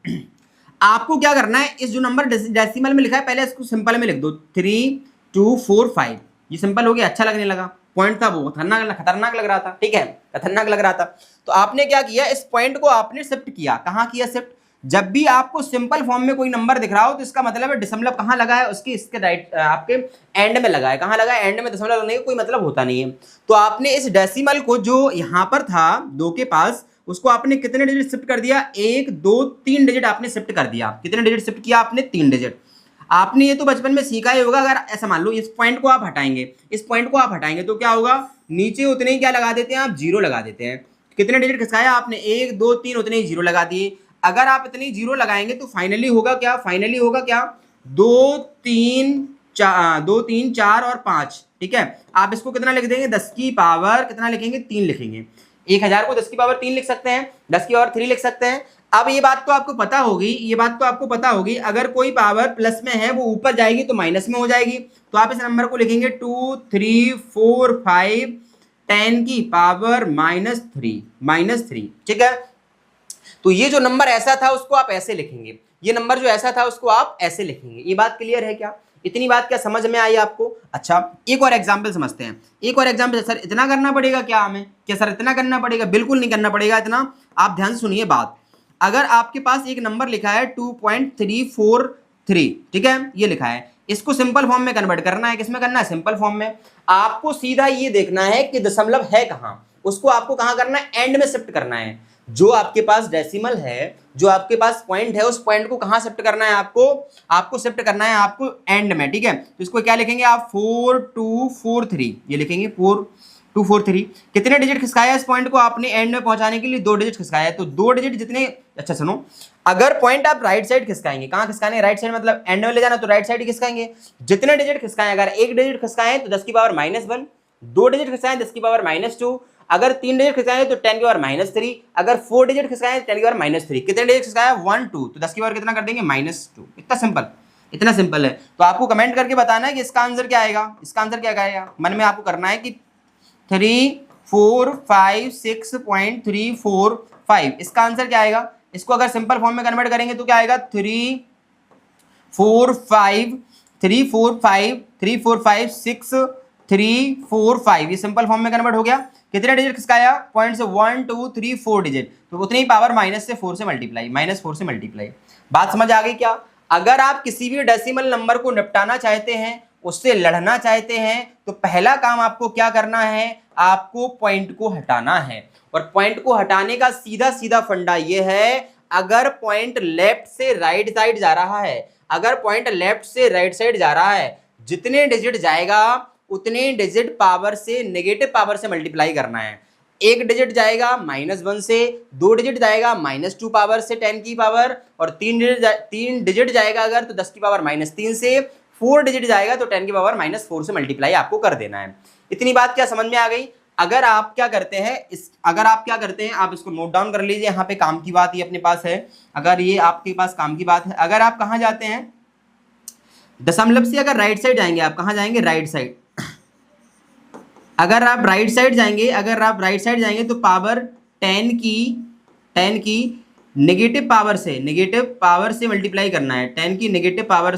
आपको क्या करना है, इस जो नंबर डेसिमल में लिखा है पहले इसको सिंपल में लिख दो, 3245। ये सिंपल हो गया, अच्छा लगने लगा। पॉइंट था वो खतरनाक लग रहा था, ठीक है, खतरनाक लग रहा था। तो आपने क्या किया, इस पॉइंट को आपने शिफ्ट किया। कहाँ किया शिफ्ट, जब भी आपको सिंपल फॉर्म में कोई नंबर दिख रहा हो तो इसका मतलब है दशमलव कहाँ लगा है, उसके इसके राइट आपके एंड में लगा है। कहाँ लगा है, एंड में। दशमलव लगने का कोई मतलब होता नहीं है। तो आपने इस डेसिमल को जो यहाँ पर था 2 के पास, उसको आपने कितने डिजिट शिफ्ट कर दिया, 1 2 3 डिजिट आपने शिफ्ट कर दिया। कितने डिजिट शिफ्ट किया आपने, 3 डिजिट। आपने ये तो बचपन में सीखा ही होगा। अगर ऐसा मान लो इस पॉइंट को आप हटाएंगे, तो क्या होगा, नीचे उतने ही क्या लगा देते हैं आप, 0 लगा देते हैं। कितने डिजिट खिसकाया आपने, 1 2 3, उतने ही 0 लगा दिए। अगर आप इतनी 0 लगाएंगे तो फाइनली होगा क्या, 2 3 4 और 5, ठीक है। आप इसको कितना लिख देंगे, 10 की पावर कितना लिखेंगे, 3 लिखेंगे। 1000 को 10 की पावर 3 लिख सकते हैं, 10 की पावर 3 लिख सकते हैं। अब ये बात तो आपको पता होगी, अगर कोई पावर प्लस में है वो ऊपर जाएगी तो माइनस में हो जाएगी। तो आप इस नंबर को लिखेंगे 2 3 4 5 10 की पावर -3, ठीक है। तो ये जो नंबर ऐसा था उसको आप ऐसे लिखेंगे, ये नंबर जो ऐसा था उसको आप ऐसे लिखेंगे। ये बात क्लियर है क्या, इतनी बात क्या समझ में आई आपको। अच्छा, एक और एग्जाम्पल समझते हैं। सर इतना करना पड़ेगा क्या हमें, क्या सर इतना करना पड़ेगा, बिल्कुल नहीं करना पड़ेगा इतना। आप ध्यान से सुनिए बात। अगर आपके पास एक नंबर लिखा है 2.343, ठीक है, ये लिखा है, इसको सिंपल फॉर्म में कन्वर्ट करना है। किसमें करना है, सिंपल फॉर्म में। आपको सीधा ये देखना है कि दशमलव है कहां, उसको आपको कहां करना है, एंड में शिफ्ट करना है। जो आपके पास डेसिमल है, जो आपके पास पॉइंट है, उस पॉइंट को कहां शिफ्ट करना है, आपको शिफ्ट करना है आपको एंड में, ठीक है। तो इसको क्या लिखेंगे आप, 4243, ये लिखेंगे 4243। कितने डिजिट खिसकाया इस पॉइंट को आपने एंड में पहुंचाने के लिए, 2 डिजिट खिसकाया है। तो 2 डिजिट जितने, अच्छा सुनो, अगर पॉइंट आप राइट साइड खिसकाएंगे, कहां खिसकाने, राइट साइड, मतलब एंड में ले जाना, तो राइट साइड ही खिसकाएंगे। जितने डिजिट खिसकाएं, अगर 1 डिजिट खिसकाएं तो 10 की पावर -1, 2 डिजिट खिसकाएं 10 की पावर -2, अगर 3 डिजिट खिसकाएं तो 10 की पावर -3, अगर 4 डिजिट खिसकाएं तो 10 की पावर -3। कितने डिजिट खिसकाया, 1 2, तो 10 की पावर कितना कर देंगे, -2। इतना सिंपल है। तो आपको कमेंट करके बताना है कि इसका आंसर क्या आएगा, मन में आपको करना है कि 3456.345, इसका आंसर क्या आएगा। इसको अगर सिंपल फॉर्म में कन्वर्ट करेंगे तो क्या आएगा, 345 ये सिंपल फॉर्म में कन्वर्ट हो गया। कितने डिजिट खिसकाया, पॉइंट से 1 2 3 4 डिजिट, तो उतनी ही पावर -4 से मल्टीप्लाई। बात समझ आ गई क्या। अगर आप किसी भी डेसिमल नंबर को निपटाना चाहते हैं, उससे लड़ना चाहते हैं, तो पहला काम आपको क्या करना है, आपको पॉइंट को हटाना है। और पॉइंट को हटाने का सीधा फंडा ये है, अगर पॉइंट लेफ्ट से राइट साइड जा रहा है, जितने डिजिट जाएगा उतने डिजिट पावर से, नेगेटिव पावर से मल्टीप्लाई करना है। एक डिजिट जाएगा -1 से, 2 डिजिट जाएगा -2 पावर से 10 की पावर, और 3 डिजिट जाएगा अगर तो 10 की पावर -3 से, 4 डिजिट जाएगा तो 10 की पावर -4 से मल्टीप्लाई आपको कर देना है। इतनी बात क्या समझ में आ गई? अगर आप क्या करते हैं आप इसको नोट डाउन कर लीजिए। यहाँ पे काम की बात ये अपने पास है, अगर ये आपके पास काम की बात है, अगर आप कहाँ जाते हैं दशमलव से, अगर राइट साइड जाएंगे, आप कहाँ जाएंगे राइट साइड, अगर आप राइट साइड जाएंगे तो पावर 10 की नेगेटिव पावर से मल्टीप्लाई करना है। 10 की नेगेटिव पावर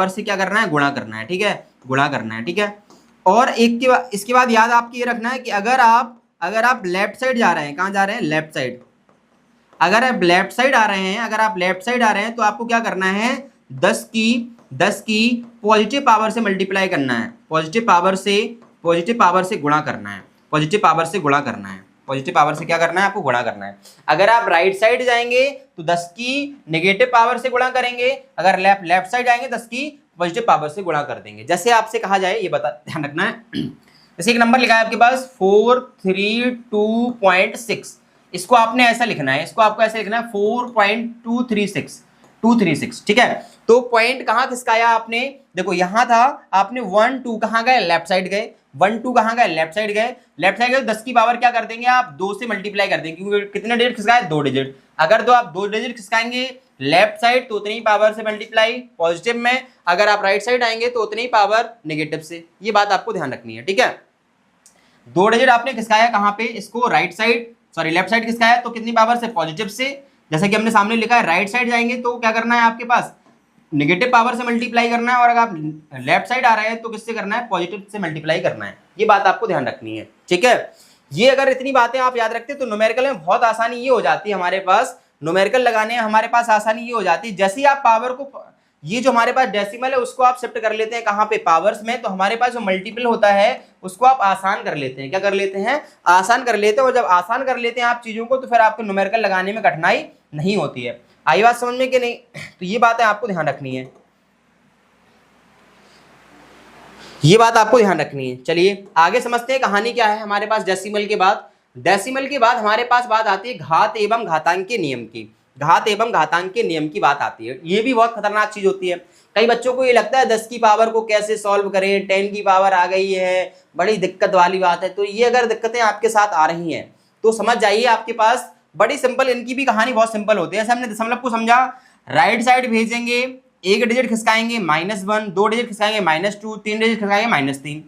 से क्या करना है, गुणा करना है, ठीक है, गुणा करना है, ठीक है। और इसके बाद याद आपको ये रखना है कि अगर आप लेफ्ट साइड जा रहे हैं, कहाँ जा रहे हैं, लेफ्ट साइड, अगर आप लेफ्ट साइड आ रहे हैं तो आपको क्या करना है, 10 की पॉजिटिव पावर से मल्टीप्लाई करना है, पॉजिटिव पावर से गुणा करना है, पॉजिटिव पावर से क्या करना है, आपको गुणा करना है। अगर आप राइट साइड जाएंगे तो 10 की नेगेटिव पावर से गुणा करेंगे, अगर लेफ्ट साइड जाएंगे 10 की पॉजिटिव पावर से गुणा कर देंगे। जैसे आपसे कहा जाए ये ध्यान रखना है। जैसे एक नंबर लिखा है आपके पास 432.6, इसको आपने ऐसा लिखना है, इसको आपको ऐसा लिखना है 4.236, ठीक है। तो पॉइंट कहाँ खिसकाया आपने, देखो यहाँ था, आपने 1 2 कहाँ गए, लेफ्ट साइड गए, 1 2 कहाँ गए, लेफ्ट साइड गए तो 10 की पावर क्या कर देंगे आप, 2 से मल्टीप्लाई कर देंगे, क्योंकि कितने डिजिट खिसकाए, 2 डिजिट। अगर तो आप 2 डिजिट खिसकाएंगे लेफ्ट साइड तो उतनी पावर से मल्टीप्लाई पॉजिटिव में, अगर आप राइट साइड आएंगे तो उतनी पावर नेगेटिव से। ये बात आपको ध्यान रखनी है, ठीक है। 2 डिजिट आपने खिसकाया कहाँ पे, इसको लेफ्ट साइड खिसकाया तो कितनी पावर से, पॉजिटिव से। जैसे कि हमने सामने लिखा है राइट साइड जाएंगे तो क्या करना है, आपके पास नेगेटिव पावर से मल्टीप्लाई करना है, और अगर आप लेफ्ट साइड आ रहे हैं तो किससे करना है, पॉजिटिव से मल्टीप्लाई करना है। ये बात आपको ध्यान रखनी है, ठीक है। ये अगर इतनी बातें आप याद रखते तो न्यूमेरिकल में बहुत आसानी ये हो जाती है, हमारे पास न्यूमेरिकल लगाने हमारे पास आसानी ये हो जाती है। जैसे ही आप पावर को, ये जो हमारे पास डेसिमल है उसको आप शिफ्ट कर लेते हैं कहाँ पे, पावर्स में, तो हमारे पास जो मल्टीपल होता है उसको आप आसान कर लेते हैं। क्या कर लेते हैं, आसान कर लेते हैं। और जब आसान कर लेते हैं आप चीजों को तो फिर आपको न्यूमेरिकल लगाने में कठिनाई नहीं होती है। आई बात समझ में कि नहीं? तो ये बातें आपको ध्यान रखनी है, ये बात आपको ध्यान रखनी है। चलिए आगे समझते हैं कहानी क्या है हमारे पास। डेसिमल के बाद हमारे पास बात आती है घात एवं घातांक के नियम की। घात एवं घातांक के नियम की बात आती है। ये भी बहुत खतरनाक चीज होती है। कई बच्चों को ये लगता है 10 की पावर को कैसे सॉल्व करें, 10 की पावर आ गई है, बड़ी दिक्कत वाली बात है। तो ये अगर दिक्कतें आपके साथ आ रही हैं तो समझ जाइए आपके पास बड़ी सिंपल, इनकी भी कहानी बहुत सिंपल होती है। जैसे हमने दशमलव को समझा, राइट साइड भेजेंगे, एक डिजिट खिसकाएंगे -1, 2 डिजिट खिसकाएंगे -2, 3 डिजिट खिसकाएंगे -3।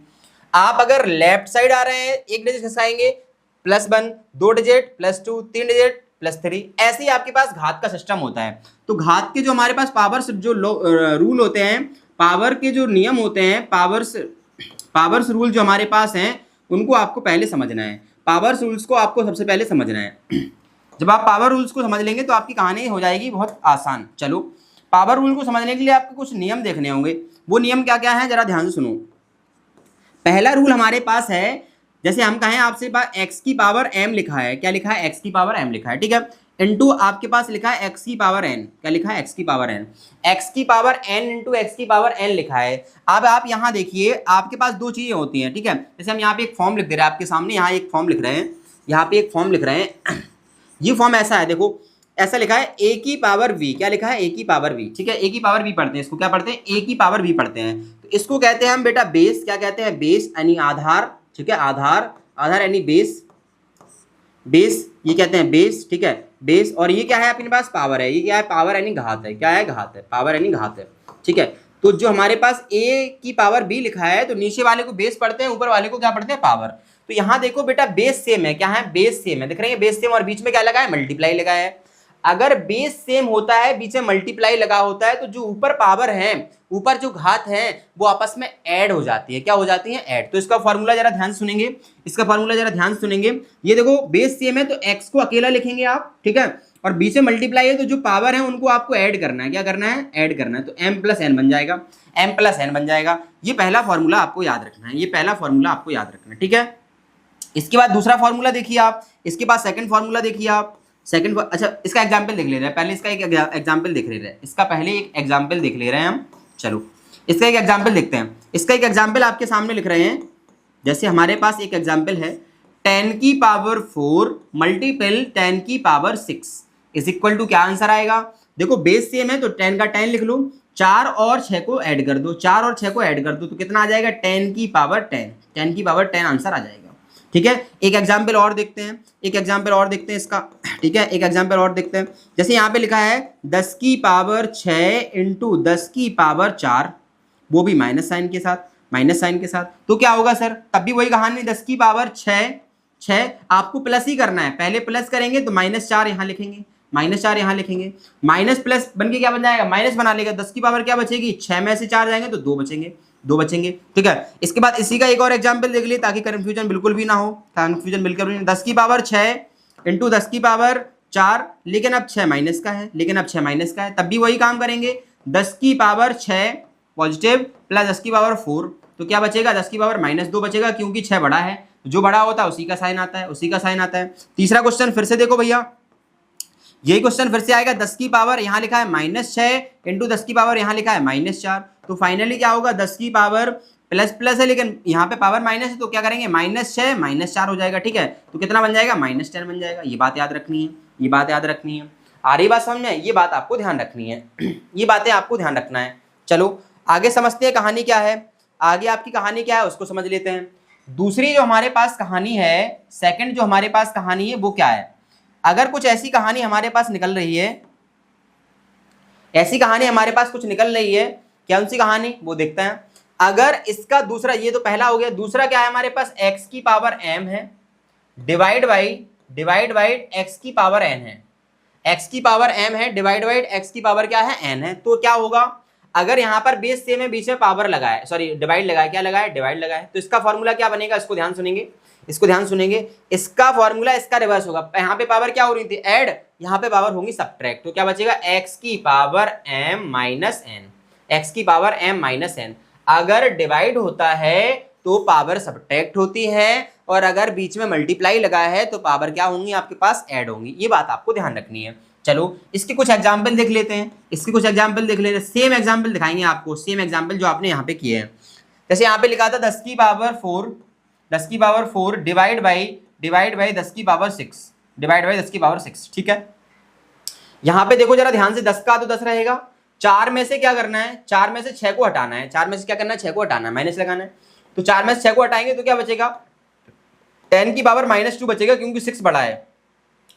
आप अगर लेफ्ट साइड आ रहे हैं, एक डिजिट खिसकाएंगे +1, 2 डिजिट +2, 3 डिजिट +3। ऐसे ही आपके पास घात का सिस्टम होता है। तो घात के जो हमारे पास पावर्स जो रूल होते हैं, पावर के जो नियम होते हैं, पावर्स रूल जो हमारे पास हैं उनको आपको पहले समझना है। पावर्स रूल्स को आपको सबसे पहले समझना है। जब आप पावर रूल्स को समझ लेंगे तो आपकी कहानी हो जाएगी बहुत आसान। चलो पावर रूल को समझने के लिए आपको कुछ नियम देखने होंगे। वो नियम क्या क्या है जरा ध्यान से सुनो। पहला रूल हमारे पास है, जैसे हम कहें आपसे पास x की पावर m लिखा है, क्या लिखा है, x की पावर m लिखा है, ठीक है, इनटू आपके पास लिखा है x की पावर n, क्या लिखा है, x की पावर n, x की पावर n इंटू x की पावर n लिखा है। अब आप यहाँ देखिए आपके पास दो चीजें होती हैं, ठीक है। जैसे हम यहाँ पे एक फॉर्म लिख दे रहे हैं आपके सामने, यहाँ एक फॉर्म लिख रहे हैं, यहाँ पे एक फॉर्म लिख रहे हैं। ये फॉर्म ऐसा है, देखो ऐसा लिखा है a की पावर v, क्या लिखा है, a की पावर v, ठीक है, a की पावर v पढ़ते हैं, इसको क्या पढ़ते हैं, a की पावर v पढ़ते हैं। तो इसको कहते हैं हम बेटा बेस, क्या कहते हैं, बेस यानी आधार, ठीक है, आधार यानी बेस, ये कहते हैं बेस, ठीक है, बेस। और ये क्या है अपने पास, पावर है, ये क्या है, पावर यानी घात है, क्या है, घात है, पावर यानी घात है, ठीक है। तो जो हमारे पास a की पावर b लिखा है, तो नीचे वाले को बेस पढ़ते हैं, ऊपर वाले को क्या पढ़ते हैं, पावर। तो यहाँ देखो बेटा बेस सेम है, क्या है, बेस सेम है, दिख रही है, बेस सेम, और बीच में क्या लगा है, मल्टीप्लाई लगा है। अगर बेस सेम होता है, बीच में मल्टीप्लाई लगा होता है, तो जो ऊपर पावर है, ऊपर जो घात है, वो आपस में ऐड हो जाती है, क्या हो जाती है, ऐड। तो इसका फॉर्मूला जरा ध्यान सुनेंगे, ये देखो बेस सेम है तो x को अकेला लिखेंगे आप, ठीक है, और बीच में मल्टीप्लाई है तो जो पावर है उनको आपको ऐड करना है, क्या करना है, ऐड करना है। तो m + n बन जाएगा, ये पहला फॉर्मूला आपको याद रखना है, ठीक है। इसके बाद दूसरा फॉर्मूला देखिए आप, इसके बाद सेकंड फॉर्मूला देखिए आप, अच्छा इसका एग्जाम्पल देख ले रहे हैं, पहले इसका एक एग्जाम्पल देख ले रहे हैं, इसका पहले एक एग्जाम्पल देख ले रहे हैं हम। चलो इसका एक एग्जाम्पल देखते हैं। इसका एक एग्जाम्पल आपके सामने लिख रहे हैं। जैसे हमारे पास एक एग्जाम्पल है 10 की पावर 4 मल्टीपल 10 की पावर 6 इज इक्वल टू क्या आंसर आएगा। देखो बेस सेम है तो 10 का 10 लिख लो, 4 और 6 को ऐड कर दो, 4 और 6 को ऐड कर दो तो कितना आ जाएगा 10 की पावर 10, 10 की पावर 10 आंसर आ जाएगा। ठीक है, एक एग्जाम्पल और देखते हैं, एक एग्जाम्पल और देखते हैं इसका। ठीक है, एक एग्जाम्पल और देखते हैं। जैसे यहाँ पे लिखा है 10 की पावर 6 इंटू 10 की पावर 4, वो भी माइनस साइन के साथ, माइनस साइन के साथ, तो क्या होगा सर, तब भी वही कहानी, 10 की पावर 6 आपको प्लस ही करना है, पहले प्लस करेंगे तो -4 यहाँ लिखेंगे, -4 यहाँ लिखेंगे, माइनस प्लस बन के क्या बन जाएगा, माइनस बना लेगा, 10 की पावर क्या बचेगी, 6 में से 4 जाएंगे तो 2 बचेंगे, 2 बचेंगे। ठीक है, इसके बाद इसी का एक और एग्जाम्पल देख लिए ताकि कंफ्यूजन बिल्कुल भी ना हो, कंफ्यूजन बिल्कुल भी नहीं। 10 की पावर 6 इंटू 10 की पावर 4, लेकिन अब 6 माइनस का है, लेकिन अब 6 माइनस का है, तब भी वही काम करेंगे, 10 की पावर 6 पॉजिटिव प्लस 10 की पावर 4, तो क्या बचेगा, 10 की पावर -2 बचेगा, क्योंकि 6 बड़ा है, जो बड़ा होता है उसी का साइन आता है, उसी का साइन आता है। तीसरा क्वेश्चन फिर से देखो भैया, यही क्वेश्चन फिर से आएगा, 10 की पावर यहाँ लिखा है -6 इंटू 10 की पावर यहाँ लिखा है -4, तो फाइनली क्या होगा, 10 की पावर प्लस प्लस है लेकिन यहाँ पे पावर माइनस है, तो क्या करेंगे, -6 -4 हो जाएगा। ठीक है, तो कितना बन जाएगा, -10 बन जाएगा। ये बात याद रखनी है, ये बात याद रखनी है। आ रही बात समझ में, ये बात आपको ध्यान रखनी है, ये बातें आपको ध्यान रखना है। चलो आगे समझते हैं कहानी क्या है, आगे आपकी कहानी क्या है उसको समझ लेते हैं। दूसरी जो हमारे पास कहानी है, सेकंड जो हमारे पास कहानी है वो क्या है, अगर कुछ ऐसी कहानी हमारे पास निकल रही है, ऐसी कहानी हमारे पास कुछ निकल रही है, क्या उनसी कहानी वो देखते हैं। अगर इसका दूसरा, ये तो पहला हो गया, दूसरा क्या है हमारे पास, x की पावर m है डिवाइड बाई x की पावर n है, x की पावर m है डिवाइड बाई x की पावर क्या है, n है। तो क्या होगा, अगर यहाँ पर बेस सेम है, बीच में पावर लगाए, सॉरी डिवाइड लगाए, क्या लगाए, डिवाइड लगाए, तो इसका फॉर्मूला क्या बनेगा, इसको ध्यान सुनेंगे, इसको ध्यान सुनेंगे, इसका फॉर्मूला इसका रिवर्स होगा। यहाँ पे पावर क्या हो रही थी, ऐड, यहाँ पे पावर होंगी सब्ट्रैक्ट, तो क्या बचेगा, x की power m minus n, x की पावर m माइनस n। अगर डिवाइड होता है तो पावर सब्ट्रैक्ट होती है, और अगर बीच में मल्टीप्लाई लगा है तो पावर क्या होंगी आपके पास, ऐड होंगी। ये बात आपको ध्यान रखनी है। चलो इसके कुछ एग्जाम्पल देख लेते हैं, इसके कुछ एग्जाम्पल देख लेते हैं, सेम एग्जाम्पल दिखाएंगे आपको, सेम एग्जाम्पल जो आपने यहाँ पे किए हैं। जैसे यहाँ पे लिखा था 10 की पावर 4 डिवाइड बाई 10 की पावर 6, डिवाइड बाई 10 की पावर 6। ठीक है, यहाँ पे देखो जरा ध्यान से, 10 का तो 10 रहेगा, 4 में से क्या करना है, 4 में से 6 को हटाना है, 4 में से क्या करना है, 6 को हटाना है, माइनस लगाना है, तो 4 में से 6 को हटाएंगे तो क्या बचेगा, 10 की पावर -2 बचेगा, क्योंकि 6 बड़ा है,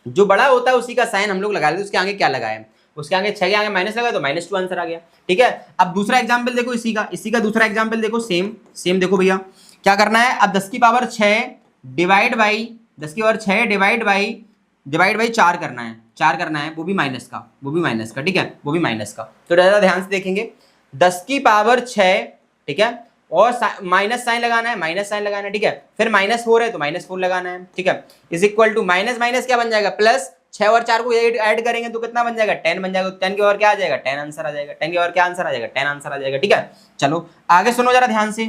जो बड़ा होता है उसी का साइन हम लोग लगा लेते, उसके आगे क्या लगाए, उसके आगे 6 के आगे माइनस लगाए तो -2 आंसर आ गया। ठीक है, अब दूसरा एग्जाम्पल देखो, इसी का दूसरा एग्जाम्पल देखो, सेम देखो भैया, क्या करना है, अब 10 की पावर 6 डिवाइड बाई 10 की पावर 6 डिवाइड बाई 4 करना है, 4 करना है, वो भी माइनस का, वो भी माइनस का। ठीक है, वो भी माइनस का, तो ज़्यादा ध्यान से देखेंगे, 10 की पावर 6, ठीक है, और माइनस साइन लगाना है, माइनस साइन लगाना है। ठीक है, फिर -4 है तो -4 लगाना है। ठीक है, is equal to minus minus क्या बन जाएगा, प्लस, 6 और 4 को ऐड करेंगे तो कितना बन जाएगा, 10 बन जाएगा, 10 की ओर क्या आ जाएगा, 10 आंसर आ जाएगा, 10 की ओर क्या आंसर आ जाएगा, 10 आंसर आ जाएगा। ठीक है, चलो आगे सुनो जरा ध्यान से,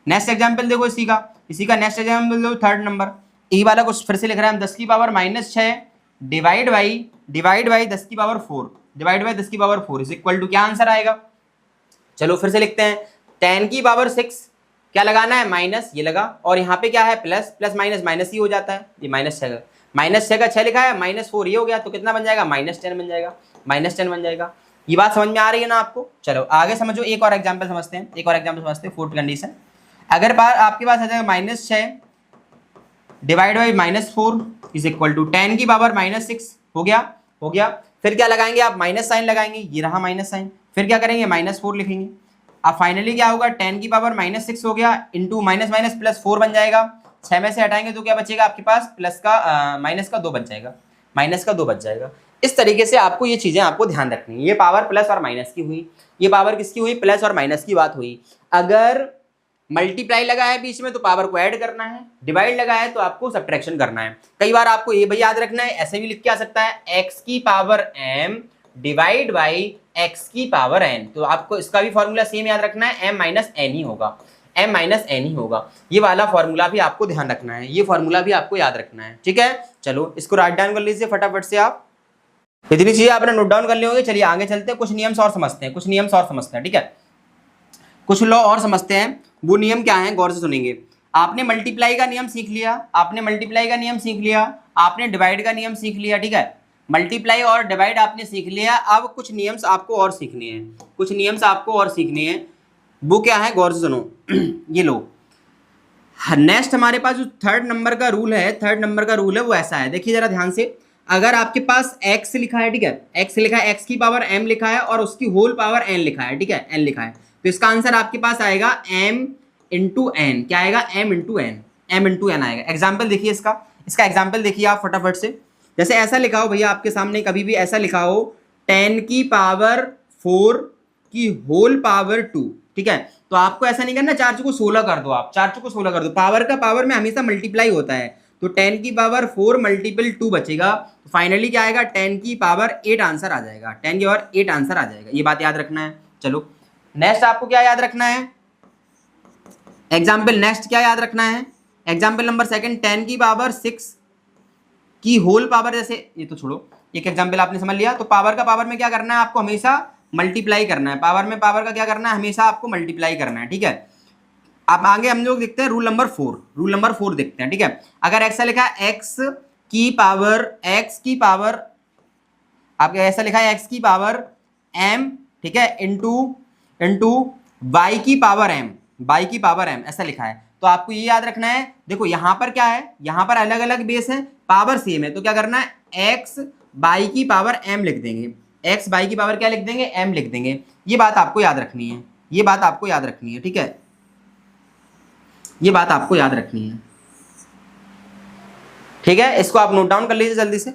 नेक्स्ट एग्जाम्पल देखो, इसी का नेक्स्ट एग्जाम्पल देखो, 3rd नंबर, ई वाला कुछ फिर से लिख रहे हैं हम, 10 की पावर -6 डिवाइड बाई 10 की पावर 4, डिवाइड बाई 10 की पावर 4 इज इक्वल टू क्या आंसर आएगा। चलो फिर से लिखते हैं, 10 की पावर 6 क्या लगाना है, माइनस, ये लगा, और यहाँ पे क्या है, प्लस प्लस माइनस माइनस ही हो जाता है, ये -6 का 6 लिखा है, -4 ये हो गया, तो कितना बन जाएगा, -10 बन जाएगा, -10 बन जाएगा। ये बात समझ में आ रही है ना आपको। चलो आगे समझो, एक और एग्जाम्पल समझते हैं, 4th कंडीशन। अगर आपके पास आ जाएगा -6 divide by -4 is equal to 10 की पावर -6 हो गया, फिर क्या लगाएंगे आप, माइनस साइन लगाएंगे, ये रहा माइनस साइन, फिर क्या करेंगे, -4 लिखेंगे। अब फाइनली क्या होगा, 10 की पावर -6 हो गया, इंटू माइनस माइनस प्लस 4 बन जाएगा, 6 में से हटाएंगे तो क्या बचेगा आपके पास, प्लस का माइनस का 2 बच जाएगा, माइनस का 2 बच जाएगा। इस तरीके से आपको ये चीजें आपको ध्यान रखनी है। ये पावर प्लस और माइनस की हुई, ये पावर किसकी हुई, प्लस और माइनस की बात हुई। अगर मल्टीप्लाई लगा है बीच में तो पावर को ऐड करना है, डिवाइड लगा है तो आपको सब्ट्रैक्शन करना है। कई बार आपको ये भी याद रखना है, ऐसे भी लिख के आ सकता है, x की power m divide by x की पावर n, तो आपको इसका भी फॉर्मूला सेम याद रखना है, m माइनस n ही होगा, m माइनस n ही होगा। ये वाला फॉर्मूला भी आपको ध्यान रखना है, ये फॉर्मूला भी आपको याद रखना है। ठीक है, चलो इसको राइट डाउन कर लीजिए फटाफट से आप, इतनी चीजें आपने नोट डाउन कर ली होंगे। चलिए आगे चलते हैं, कुछ नियम्स और समझते हैं, ठीक है, कुछ लॉ और समझते हैं। वो नियम क्या है, गौर से सुनेंगे। आपने मल्टीप्लाई का नियम सीख लिया, आपने मल्टीप्लाई का नियम सीख लिया, आपने डिवाइड का नियम सीख लिया, ठीक है। मल्टीप्लाई और डिवाइड आपने सीख लिया। अब कुछ नियम्स आपको और सीखने हैं, कुछ नियम्स आपको और सीखने हैं। वो क्या है, गौर से सुनो। ये लो, नेक्स्ट हमारे पास जो थर्ड नंबर का रूल है, थर्ड नंबर का रूल है वो ऐसा है, देखिए जरा ध्यान से। अगर आपके पास x लिखा है, ठीक है, x लिखा है, x की पावर m लिखा है और उसकी होल पावर n लिखा है, ठीक है, n लिखा है, तो इसका आंसर आपके पास आएगा m इंटू एन। क्या आएगा, m into n, m into n आएगा। एग्जाम्पल देखिए इसका, इसका एग्जाम्पल देखिए आप फटाफट से। जैसे ऐसा लिखा हो भैया आपके सामने, कभी भी ऐसा लिखा हो 10 की पावर 4 की होल पावर 2, ठीक है, तो आपको ऐसा नहीं करना 4 को 16 कर दो, आप 4 को 16 कर दो, पावर का पावर में हमेशा मल्टीप्लाई होता है, तो 10 की पावर 4 मल्टीपल 2 बचेगा, तो फाइनली क्या आएगा, 10 की पावर 8 आंसर आ जाएगा, 10 की पावर 8 आंसर आ जाएगा। ये बात याद रखना है। चलो नेक्स्ट आपको क्या याद रखना है, एग्जाम्पल नेक्स्ट क्या याद रखना है, एग्जाम्पल नंबर सेकंड, 10 की पावर 6 की होल पावर, जैसे ये तो छोड़ो, एक एग्जाम्पल आपने समझ लिया। तो पावर का पावर में क्या करना है, आपको हमेशा मल्टीप्लाई करना है, पावर में पावर का क्या करना है, हमेशा आपको मल्टीप्लाई करना है, ठीक है। अब आगे हम लोग देखते हैं रूल नंबर 4, रूल नंबर 4 देखते हैं, ठीक है। अगर ऐसा लिखा है x की पावर आपके ऐसा लिखा है x की पावर m, ठीक है, इंटू y की पावर m, y की पावर m ऐसा लिखा है, तो आपको ये याद रखना है। देखो यहाँ पर क्या है, यहाँ पर अलग अलग बेस है, पावर सेम है, तो क्या करना है, x बाई की पावर m लिख देंगे, x बाई की पावर क्या लिख देंगे, m लिख देंगे। ये बात आपको याद रखनी है, ये बात आपको याद रखनी है, ठीक है, ये बात आपको याद रखनी है, ठीक है। इसको आप नोट डाउन कर लीजिए जल्दी से।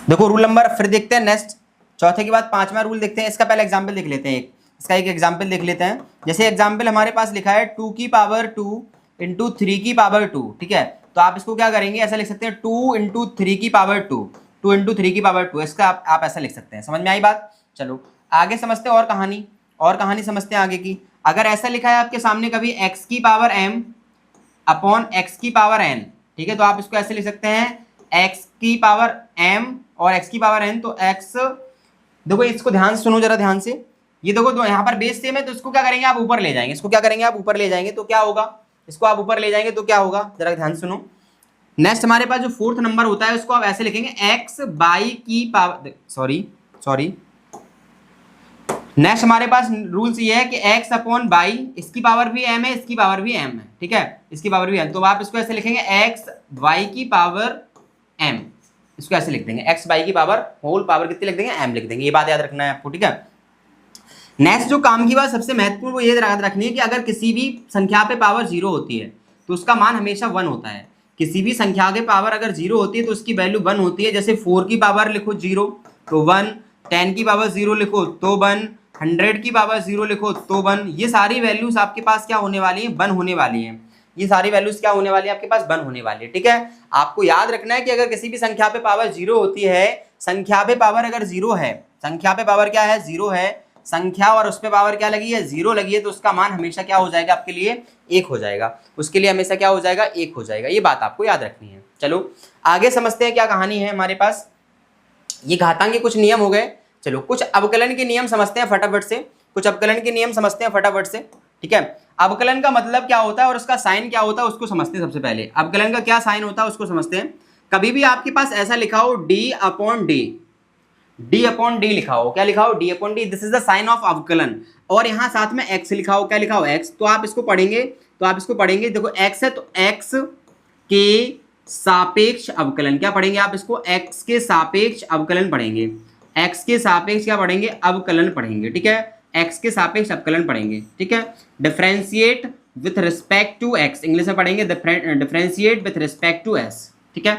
देखो रूल नंबर फिर देखते हैं नेक्स्ट, चौथे के बाद पांचवा रूल देखते हैं। इसका पहले एग्जाम्पल देख लेते हैं, इसका एक एग्जाम्पल देख लेते हैं। जैसे एग्जाम्पल हमारे पास लिखा है 2 की पावर 2 इंटू 3 की पावर 2, ठीक है, तो आप इसको क्या करेंगे, ऐसा लिख सकते हैं 2 इंटू 3 की पावर 2, 2 इंटू 3 की पावर 2, इसका आप ऐसा लिख सकते हैं। समझ में आई बात। चलो आगे समझते हैं और कहानी समझते हैं आगे की। अगर ऐसा लिखा है आपके सामने कभी x की पावर m अपॉन x की पावर n, ठीक है, तो आप इसको ऐसे लिख सकते हैं x की पावर m और x की पावर n, तो x, देखो इसको ध्यान से सुनो जरा ध्यान से, ये देखो तो यहाँ पर बेस सेम है, तो इसको क्या करेंगे, आप ऊपर ले जाएंगे, इसको क्या करेंगे, आप ऊपर ले जाएंगे, तो क्या होगा, इसको आप ऊपर ले जाएंगे तो क्या होगा, जरा ध्यान सुनो। नेक्स्ट हमारे पास जो फोर्थ नंबर होता है उसको आप ऐसे लिखेंगे x बाई की पावर, सॉरी नेक्स्ट हमारे पास रूल्स ये है कि x अपॉन बाई, इसकी पावर भी m है, इसकी पावर भी m है, ठीक है, इसकी पावर भी m, तो आप इसको ऐसे लिखेंगे x y की पावर m, इसको ऐसे लिख देंगे, x y की पावर होल पावर कितनी लिख देंगे, m लिख देंगे। ये बात याद रखना है आपको, ठीक है। नेक्स्ट जो काम की बात सबसे महत्वपूर्ण वो ये याद रखनी है कि अगर किसी भी संख्या पे पावर 0 होती है तो उसका मान हमेशा 1 होता है। किसी भी संख्या के पावर अगर 0 होती है तो उसकी वैल्यू 1 होती है। जैसे 4 की पावर लिखो 0 तो 1, 10 की पावर 0 लिखो तो 1, 100 की पावर 0 लिखो तो 1। ये सारी वैल्यूज आपके पास क्या होने वाली है, 1 होने वाली है। ये सारी वैल्यूज क्या होने वाली है, आपके पास 1 होने वाली है, ठीक है। आपको याद रखना है कि अगर किसी भी संख्या पे पावर 0 होती है, संख्या पे पावर अगर 0 है, संख्या पे पावर क्या है, 0 है, संख्या और उस पे पावर क्या लगी है, 0 लगी है, तो उसका मान हमेशा क्या हो जाएगा, आपके लिए 1 हो जाएगा, उसके लिए हमेशा क्या हो जाएगा, 1 हो जाएगा। ये बात आपको याद रखनी है। चलो आगे समझते हैं क्या कहानी है हमारे पास। ये घातांक के कुछ नियम हो गए। चलो कुछ अवकलन के नियम समझते हैं फटाफट से, कुछ अवकलन के नियम समझते हैं फटाफट से, ठीक है। अवकलन का मतलब क्या होता है और उसका साइन क्या होता है उसको समझते हैं। सबसे पहले अवकलन का क्या साइन होता है उसको समझते हैं। कभी भी आपके पास ऐसा लिखा हो डी अपॉन डी लिखा हो, क्या लिखा हो, d upon d, this is the sign of अवकलन, और यहाँ साथ में एक्स लिखा हो, क्या लिखा हो, एक्स, तो आप इसको पढ़ेंगे, देखो एक्स है तो एक्स के सापेक्ष अवकलन, क्या पढ़ेंगे आप इसको, एक्स के सापेक्ष अवकलन पढ़ेंगे, एक्स के सापेक्ष क्या पढ़ेंगे, अवकलन पढ़ेंगे, ठीक है, एक्स के सापेक्ष अवकलन पढ़ेंगे, ठीक है। Differentiate with respect to x, English में पढ़ेंगे differentiate with respect to s, ठीक है।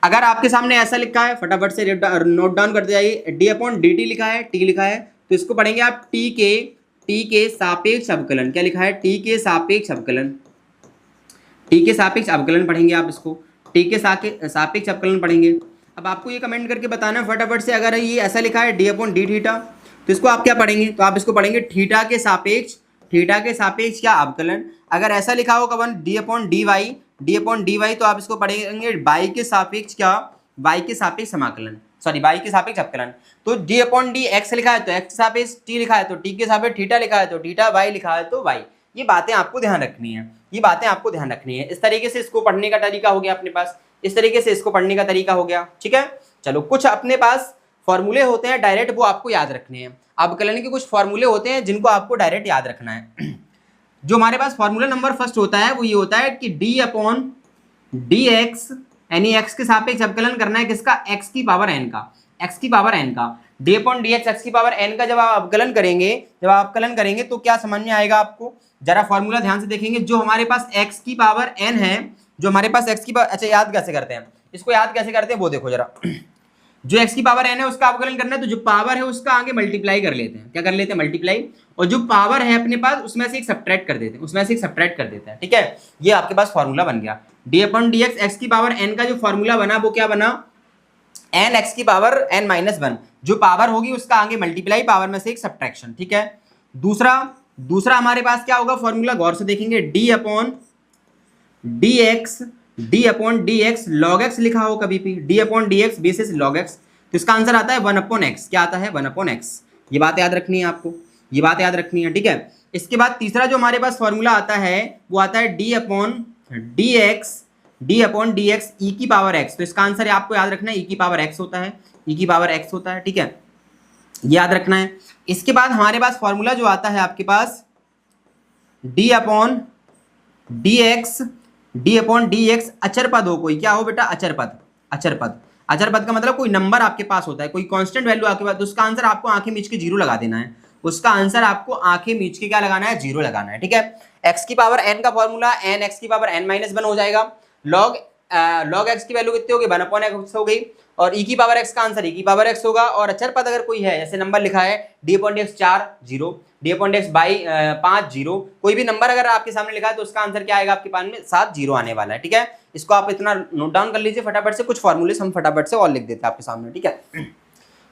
अगर आपके सामने ऐसा लिखा है फटाफट से नोट डाउन करते जाइए, डी अपॉन डी टी लिखा है, टी लिखा है, तो इसको पढ़ेंगे आप टी के सापेक्ष अवकलन, क्या लिखा है, टी के सापेक्ष अवकलन, टी के सापेक्ष अवकलन पढ़ेंगे आप इसको, टी के सापेक्ष अवकलन पढ़ेंगे। अब आपको ये कमेंट करके बताना है फटाफट से, अगर ये ऐसा लिखा है डी अपॉन डी थीटा, तो इसको आप क्या पढ़ेंगे, तो आप इसको पढ़ेंगे थीटा के सापेक्ष क्या अवकलन। अगर ऐसा लिखा हो कवन डी अपॉन डी वाई, तो आप इसको पढ़ेंगे बाई के सापेक्ष क्या, बाई के सापेक्ष समाकलन, सॉरी बाई के सापेक्ष अवकलन। तो डी अपॉन डी एक्स लिखा है तो एक्स के सापेक्ष टी लिखा है तो टी के सापेक्ष थीटा लिखा है तो थीटा, वाई लिखा है तो वाई, ये बातें आपको ध्यान रखनी है, ये बातें आपको ध्यान रखनी है। इस तरीके से इसको पढ़ने का तरीका हो गया अपने पास, इस तरीके से इसको पढ़ने का तरीका हो गया, ठीक है। चलो कुछ अपने पास फॉर्मूले होते हैं डायरेक्ट, वो आपको याद रखने हैं। अवकलन के कुछ फॉर्मूले होते हैं जिनको आपको डायरेक्ट याद रखना है। जो हमारे पास फॉर्मूला नंबर फर्स्ट होता है वो ये होता है कि डी अपॉन डी एक्स, यानी एक्स के सापेक्ष अवकलन करना है किसका, एक्स की पावर एन का, एक्स की पावर एन का। D upon D x, x की पावर एन का जब आप अवकलन करेंगे, जब आप अवकलन करेंगे तो क्या समझ में आएगा आपको, जरा फॉर्मूला ध्यान से देखेंगे। जो हमारे पास एक्स की पावर एन है, जो हमारे पास एक्स की पावर, अच्छा याद कैसे करते हैं इसको, याद कैसे करते हैं वो देखो जरा। जो एक्स की पावर एन है उसका अवकलन करना है तो जो पावर है उसका आगे मल्टीप्लाई कर लेते हैं, क्या कर लेते हैं, मल्टीप्लाई, और जो पावर है अपने पास उसमें से एक सब्ट्रैक्ट कर देते हैं, उसमें से एक सब्ट्रैक्ट कर देते हैं, ठीक है। ये आपके पास फॉर्मूला बन गया। D upon D x, x की पावर एन का जो फॉर्मूला बना वो क्या बना, एन एक्स की पावर एन माइनस वन, जो पावर होगी उसका आगे मल्टीप्लाई, पावर में से एक सब्ट्रैक्शन, ठीक है। दूसरा हमारे पास क्या होगा फॉर्मूला, गौर से देखेंगे, D upon D X, D upon D x log x लिखा हो कभी भी, D upon D x basis log x, तो इसका आंसर आता है वन अपॉन एक्स। क्या आता है, वन अपॉन एक्स। ये बात याद रखनी है आपको, ये बात याद रखनी है, ठीक है। इसके बाद तीसरा जो हमारे पास फॉर्मूला आता है वो आता है D upon D X, D upon D X E की पावर एक्स, तो इसका आंसर आपको याद रखना है ई की पावर एक्स होता है, ई की पावर एक्स होता है, ठीक है, याद रखना है। इसके बाद हमारे पास फॉर्मूला जो आता है आपके पास D upon D X, D upon D X अचर पद हो कोई, क्या हो बेटा, अचर पद, अचर पद। अचर पद का मतलब कोई नंबर आपके पास होता है, कोई कांस्टेंट वैल्यू आपके पास, तो उसका आंसर आपको आंखें मीच के जीरो लगा देना है, उसका आंसर आपको आंखें मीच के क्या लगाना है, जीरो लगाना है, ठीक है। एक्स की पावर एन का फॉर्मूला एन एक्स की पावर एन माइनस वन हो जाएगा, लॉग लॉग एक्स की वैल्यू कितनी होगी, वन अपॉन एक्स हो गई, और ई की पावर एक्स का आंसर ई की पावर एक्स होगा, और अचर पद अगर कोई है, जैसे नंबर लिखा है D upon D x 4 zero, D upon D x by 5 zero, कोई भी नंबर अगर आपके सामने लिखा है तो उसका आंसर क्या आएगा आपके पास में 7 जीरो आने वाला है, ठीक है। इसको आप इतना नोट डाउन कर लीजिए फटाफट से, कुछ फॉर्मूले हम फटाफट से और लिख देते हैं आपके सामने, ठीक है।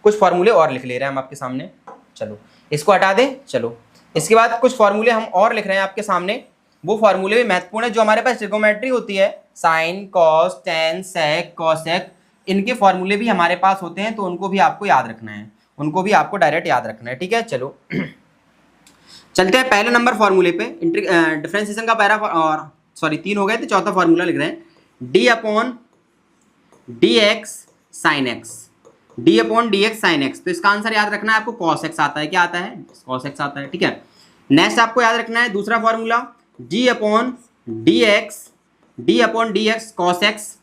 कुछ फॉर्मूले और लिख ले रहे हैं हम आपके सामने, चलो इसको हटा दें। चलो इसके बाद कुछ फॉर्मूले हम और लिख रहे हैं आपके सामने, वो फॉर्मूले भी महत्वपूर्ण है। जो हमारे पास ट्रिगोमेट्री होती है, sine cos tan sec cosec, इनके फॉर्मूले भी हमारे पास होते हैं, तो उनको भी आपको याद रखना है, उनको भी आपको डायरेक्ट याद रखना है, ठीक है। चलो चलते हैं पहले नंबर फॉर्मूले पे, डिफरेंशिएशन का पहला, और सॉरी 3 हो गए तो चौथा फॉर्मूला लिख रहे हैं, D upon D x sine x, D upon D x sine x, तो इसका आंसर याद रखना है आपको, कॉस एक्स आता है, क्या आता है, कॉस एक्स आता है, ठीक है। नेक्स्ट आपको याद रखना है दूसरा formula, D upon D X, D upon D x cos x,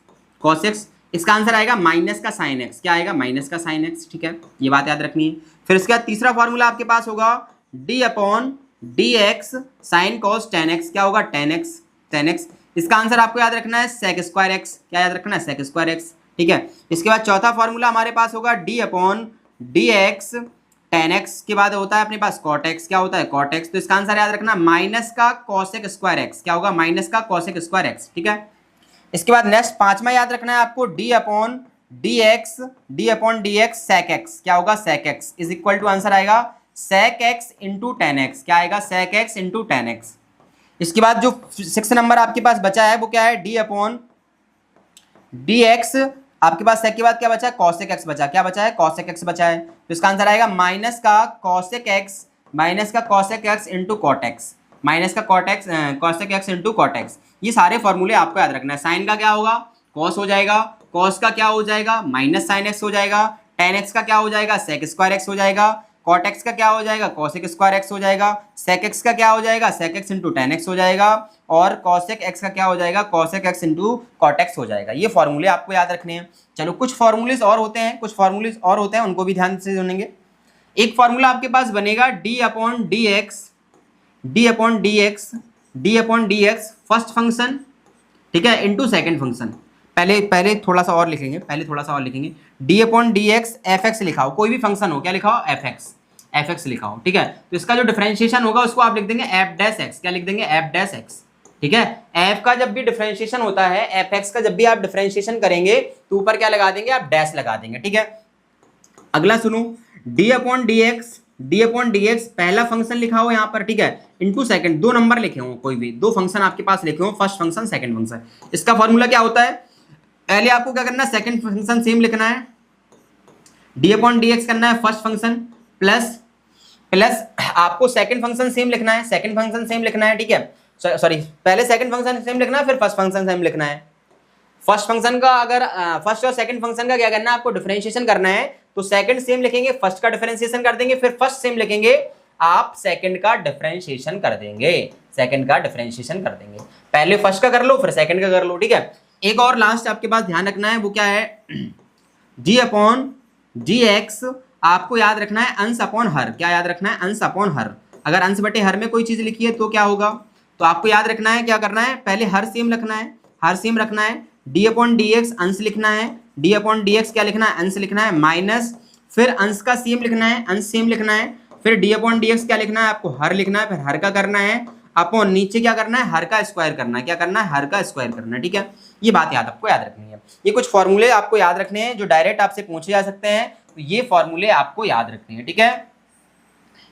cos x, इसका आंसर आएगा माइनस का साइन एक्स, क्या आएगा, माइनस का साइन एक्स, ठीक है, ये बात याद रखनी है। फिर इसके बाद तीसरा फॉर्मूला आपके पास होगा D upon D x sign cos ten X, क्या होगा, टेन एक्स, टेन एक्स, इसका आंसर आपको याद रखना है सेक स्क्वायर एक्स, क्या याद रखना है, सेक स्क्वायर एक्स, ठीक है। इसके बाद चौथा फॉर्मूला हमारे पास होगा D upon D x ten x, के बाद होता है अपने पास कॉट एक्स, क्या होता है, कॉट एक्स, तो इसका आंसर याद रखना माइनस का कॉसेक स्क्वायर एक्स, क्या होगा, माइनस का कॉसेक स्क्वायर एक्स, ठीक है। इसके बाद नेक्स्ट पांचवा याद रखना है आपको, D upon D X, D upon D X sec X, क्या होगा, sec X is equal to answer आएगा sec x into tan X, क्या आएगा, sec x into tan X. इसके बाद जो 6 नंबर आपके पास बचा है वो क्या है, डी अपॉन डी एक्स, आपके पास सेक के बाद क्या बचा है, कॉसेक एक्स बचा, क्या बचा है, कॉसेक एक्स बचा है, तो इसका आंसर आएगा माइनस का कॉसेक एक्स, माइनस का cosec x into cot X, minus का cot X cosec x into cot X. ये सारे फॉर्मूले आपको याद रखना है। साइन का क्या होगा, कॉस हो जाएगा, कॉस का क्या हो जाएगा, माइनस साइन एक्स हो जाएगा, टेन एक्स का क्या हो जाएगा, सेक स्क्वायर एक्स हो जाएगा, कॉट एक्स का क्या हो जाएगा, कॉसेक स्क्वायर एक्स हो जाएगा, सेक एक्स का क्या हो जाएगा, sec x into tan x हो जाएगा, और कॉसेक एक्स का क्या हो जाएगा, cosec x into cot x हो जाएगा। ये फॉर्मूले आपको याद रखने हैं। चलो कुछ फॉर्मूलेस और होते हैं, कुछ फॉर्मूलेस और होते हैं, उनको भी ध्यान से सुनेंगे। एक फॉर्मूला आपके पास बनेगा D upon D X, D upon D X, D upon D x first function, ठीक है, इंटू सेकेंड फंक्शन। पहले थोड़ा सा और लिखेंगे, पहले थोड़ा सा और लिखेंगे, D upon D x F x लिखा हो, कोई भी फंक्शन हो, क्या लिखा हो, एफ एक्स, एफ एक्स लिखा हो, ठीक है। तो इसका जो डिफरेंशिएशन होगा उसको आप लिख देंगे एफ डैश एक्स, क्या लिख देंगे, एफ डैश एक्स, ठीक है। एफ का जब भी डिफरेंशिएशन होता है, एफ एक्स का जब भी आप डिफरेंशिएशन करेंगे तो ऊपर क्या लगा देंगे, आप डैश लगा देंगे, ठीक है। अगला सुनो, D upon D X, D upon D x पहला फंक्शन लिखा हो यहाँ पर, ठीक है, इंटू सेकंड, दो नंबर लिखे हो, कोई भी दो फंक्शन आपके पास लिखे हो, फर्स्ट फंक्शन सेकंड फंक्शन। इसका फॉर्मूला क्या होता है, पहले आपको क्या करना है, सेकंड फंक्शन सेम लिखना है, डी अपॉन डी एक्स करना है फर्स्ट फंक्शन प्लस प्लस आपको सेकंड फंक्शन सेम लिखना है, सेकंड फंक्शन सेम लिखना है, ठीक है, सॉरी पहले सेकंड फंक्शन सेम लिखना है फिर फर्स्ट फंक्शन सेम लिखना है। फर्स्ट फंक्शन का अगर फर्स्ट और सेकंड फंक्शन का क्या करना है आपको डिफरेंशिएशन करना है, तो सेकंड सेम लिखेंगे, फर्स्ट का डिफरेंशिएशन कर देंगे, फिर फर्स्ट सेम लिखेंगे, आप सेकंड का डिफरेंशिएशन कर देंगे, सेकंड का डिफरेंशिएशन कर देंगे। पहले फर्स्ट का कर लो फिर सेकंड का कर लो, ठीक है। एक और लास्ट आपके पास ध्यान रखना है, वो क्या है, जी अपॉन जी एक्स आपको याद रखना है अंश अपॉन हर, क्या याद रखना है, अंश अपॉन हर। अगर अंश बटे हर में कोई चीज लिखी है तो क्या होगा, तो आपको याद रखना है, क्या करना है, पहले हर सेम रखना है, हर सेम रखना है, डी अपॉन डी एक्स अंश लिखना है, डी अपॉन डी एक्स क्या लिखना है, अंश लिखना है, माइनस फिर अंश का सेम लिखना है, अंश सेम लिखना है, फिर डी अपॉन डी एक्स क्या लिखना है, आपको हर लिखना है, फिर हर का करना है, अपॉन नीचे क्या करना है, हर का स्क्वायर करना है, क्या करना है, हर का स्क्वायर करना है, ठीक है। ये बात आपको याद रखनी है। ये कुछ फॉर्मूले आपको याद रखने हैं जो डायरेक्ट आपसे पूछे जा सकते हैं, तो ये फॉर्मूले आपको याद रखने हैं, ठीक है,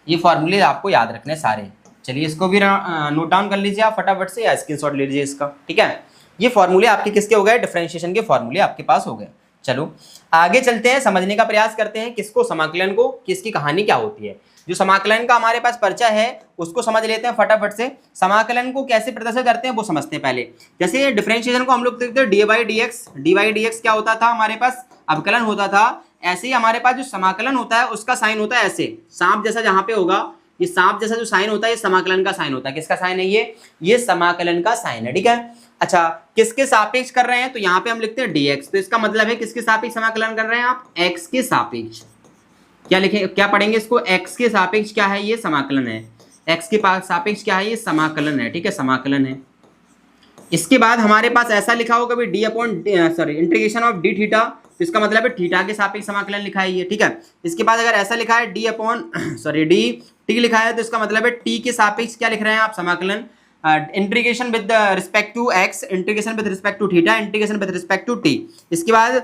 ये फॉर्मूले आपको याद रखने हैं सारे। चलिए इसको भी नोट डाउन कर लीजिए आप फटाफट से, या स्क्रीनशॉट ले लीजिए इसका, ठीक है। ये फॉर्मूले आपके किसके हो गए, डिफरेंशिएशन के फॉर्मूले आपके पास हो गए। चलो आगे चलते हैं, समझने का प्रयास करते हैं किसको, समाकलन को, कि इसकी कहानी क्या होती है। जो समाकलन का हमारे पास पर्चा है उसको समझ लेते हैं फटाफट से। समाकलन को कैसे प्रदर्शित करते हैं वो समझते हैं पहले। जैसे डिफरेंशिएशन को हम लोग देखते हैं डी बाई डी एक्स क्या होता था, हमारे पास अवकलन होता था। ऐसे ही हमारे पास जो समाकलन होता है उसका साइन होता है ऐसे, सांप जैसा जहां पे होगा, ये सांप जैसा जो साइन होता है ये समाकलन का साइन होता है। किसका साइन है ये समाकलन का साइन है, ठीक है। अच्छा किसके सापेक्ष कर रहे हैं, तो यहाँ पे हम लिखते हैं dx, तो इसका मतलब है किसके सापेक्ष समाकलन कर रहे हैं आप, x के सापेक्ष। क्या लिखें, क्या पढ़ेंगे इसको, x के सापेक्ष क्या है, ये समाकलन है, x के सापेक्ष क्या है, ये समाकलन है, ठीक है, समाकलन है। इसके बाद हमारे पास ऐसा लिखा होगा कभी D upon integration of D theta, तो इसका मतलब है थीटा के सापेक्ष समाकलन लिखा है ये, ठीक है। इसके बाद अगर ऐसा लिखा है डी अपॉन डी टी लिखा है, तो इसका मतलब है टी के सापेक्ष क्या लिख रहे हैं आप, समाकलन। Integration with respect to x, integration with respect to theta, integration with respect to t. इसके बाद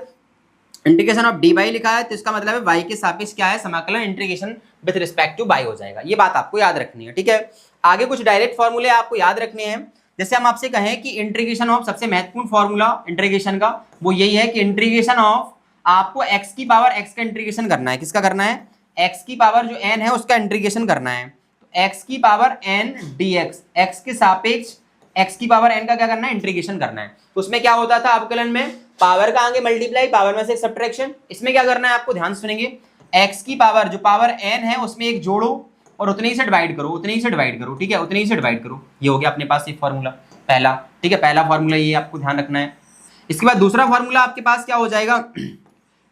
इंटीग्रेशन ऑफ डी वाई लिखा है, तो इसका मतलब है वाई के सापेक्ष क्या है, समाकलन, integration with respect to y हो जाएगा। ये बात आपको याद रखनी है, ठीक है। आगे कुछ डायरेक्ट फॉर्मूले आपको याद रखने हैं। जैसे हम आपसे कहें कि इंटीग्रेशन ऑफ, सबसे महत्वपूर्ण फॉर्मूला इंटीग्रेशन का वो यही है कि इंटीग्रेशन ऑफ आपको एक्स की पावर एक्स का इंटीग्रेशन करना है। किसका करना है, एक्स की पावर जो एन है उसका इंटीग्रेशन करना है। एक्स की power n d x, x के सापेक्ष एक्स की पावर एन का क्या करना है, इंटीग्रेशन करना है। तो उसमें क्या होता था अवकलन में, पावर का आगे मल्टीप्लाई, पावर में से सब्ट्रैक्शन। इसमें क्या करना है आपको, ध्यान सुनेंगे, एक्स की पावर जो पावर एन है उसमें एक जोड़ो और उतने ही से डिवाइड करो, उतने ही से डिवाइड करो, ठीक है, उतने ही से डिवाइड करो। ये हो गया अपने पास ये फॉर्मूला पहला, ठीक है, पहला फॉर्मूला ये आपको ध्यान रखना है। इसके बाद दूसरा फॉर्मूला आपके पास क्या हो जाएगा,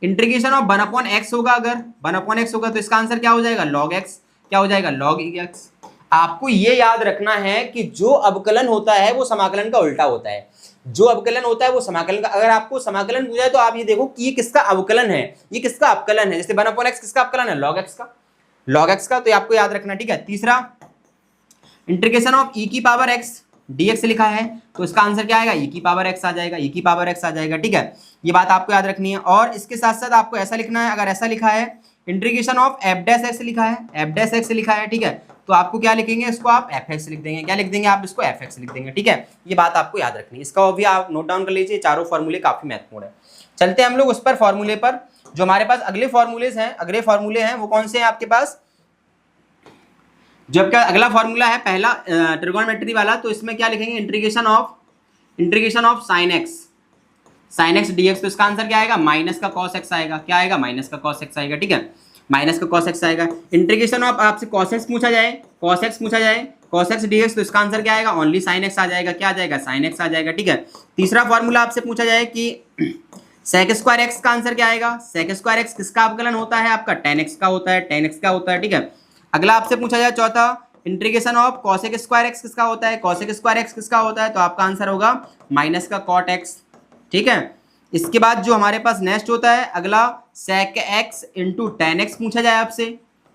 इंटीग्रेशन ऑफ 1/x होगा। अगर 1/x होगा तो इसका आंसर क्या हो जाएगा, log x, क्या हो जाएगा, log x। आपको ये याद रखना है कि जो अवकलन होता है वो समाकलन का उल्टा होता है, जो अवकलन होता है वो समाकलन का। अगर आपको समाकलन पूछा है तो आप ये देखो कि ये किसका अवकलन है, ये किसका अवकलन है। जैसे 1/x किसका अवकलन है, log x का, log x का, तो ये आपको याद रखना, ठीक है। तीसरा इंटीग्रेशन ऑफ e की पावर x dx लिखा है, तो इसका आंसर क्या आएगा, e की पावर x आ जाएगा, e की पावर x आ जाएगा, ठीक है। ये बात आपको याद रखनी है। और इसके साथ साथ आपको ऐसा लिखना है, अगर ऐसा लिखा है integration of f dash x लिखा है, f डैश x लिखा है, ठीक है, तो आपको क्या लिखेंगे, इसको आप fx लिख देंगे, क्या लिख देंगे आप, इसको fx लिख देंगे, ठीक है। ये बात आपको याद रखनी है, इसका भी आप नोट डाउन कर लीजिए। चारों फॉर्मूले काफी महत्वपूर्ण है। चलते हैं हम लोग उस पर फॉर्मूले पर, जो हमारे पास अगले फॉर्मूलेज हैं, अगले फॉर्मूले हैं वो कौन से हैं आपके पास। जब क्या अगला फॉर्मूला है पहला ट्रिगोनोमेट्री वाला, तो इसमें क्या लिखेंगे, integration of sine x dx, तो इसका आंसर क्या आएगा, माइनस का cos x आएगा, क्या आएगा, माइनस का cos x आएगा, ठीक है, माइनस का cos x आएगा। इंटीग्रेशन ऑफ आपसे cos x पूछा जाए, cos x dx, तो इसका आंसर क्या आएगा, ओनली sin x आ जाएगा, क्या आ जाएगा, sin x आ जाएगा, ठीक है। तीसरा फॉर्मूला आपसे पूछा जाए कि sec स्क्वायर x का आंसर क्या आएगा, sec स्क्वायर x किसका अवकलन होता है आपका, tan x का होता है, tan x का होता है, ठीक है। अगला आपसे पूछा जाए चौथा, integration of cosec square x किसका होता है, cosec स्क्वायर x किसका होता है, तो आपका आंसर होगा माइनस का cot x, ठीक है। इसके बाद जो हमारे पास नेक्स्ट होता है अगला sec x into tan x पूछा जाए आपसे,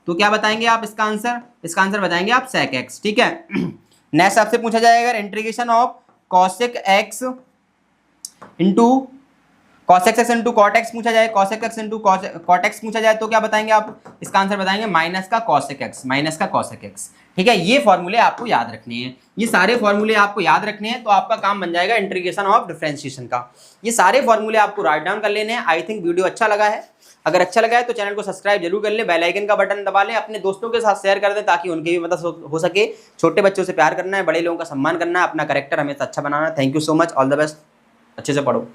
तो क्या बताएंगे आप इसका आंसर बताएंगे आप sec x, ठीक है। नेक्स्ट आपसे पूछा जाएगा integration of cosec x into cos x into cot x पूछा जाए, cos x into cot x पूछा जाए तो क्या बताएंगे आप? इसका आंसर बताएंगे माइनस का cos x, माइनस का cos x। ठीक है, ये फॉर्मूले आपको याद रखने हैं, ये सारे फॉर्मूले आपको याद रखने हैं, तो आपका काम बन जाएगा इंटीग्रेशन ऑफ डिफरेंशिएशन का। ये सारे फॉर्मूले आपको राइट डाउन कर लेने हैं। आई थिंक वीडियो अच्छा लगा है, अगर अच्छा लगा है तो चैनल को सब्सक्राइब जरूर कर ले, बेल आइकन का बटन दबा लें, अपने दोस्तों के साथ शेयर कर दें ताकि उनके भी मदद हो सके। छोटे बच्चों से प्यार करना है, बड़े लोगों का सम्मान करना है, अपना कैरेक्टर हमेशा अच्छा बनाना है। Thank you so much, all the best, अच्छे से पढ़ो।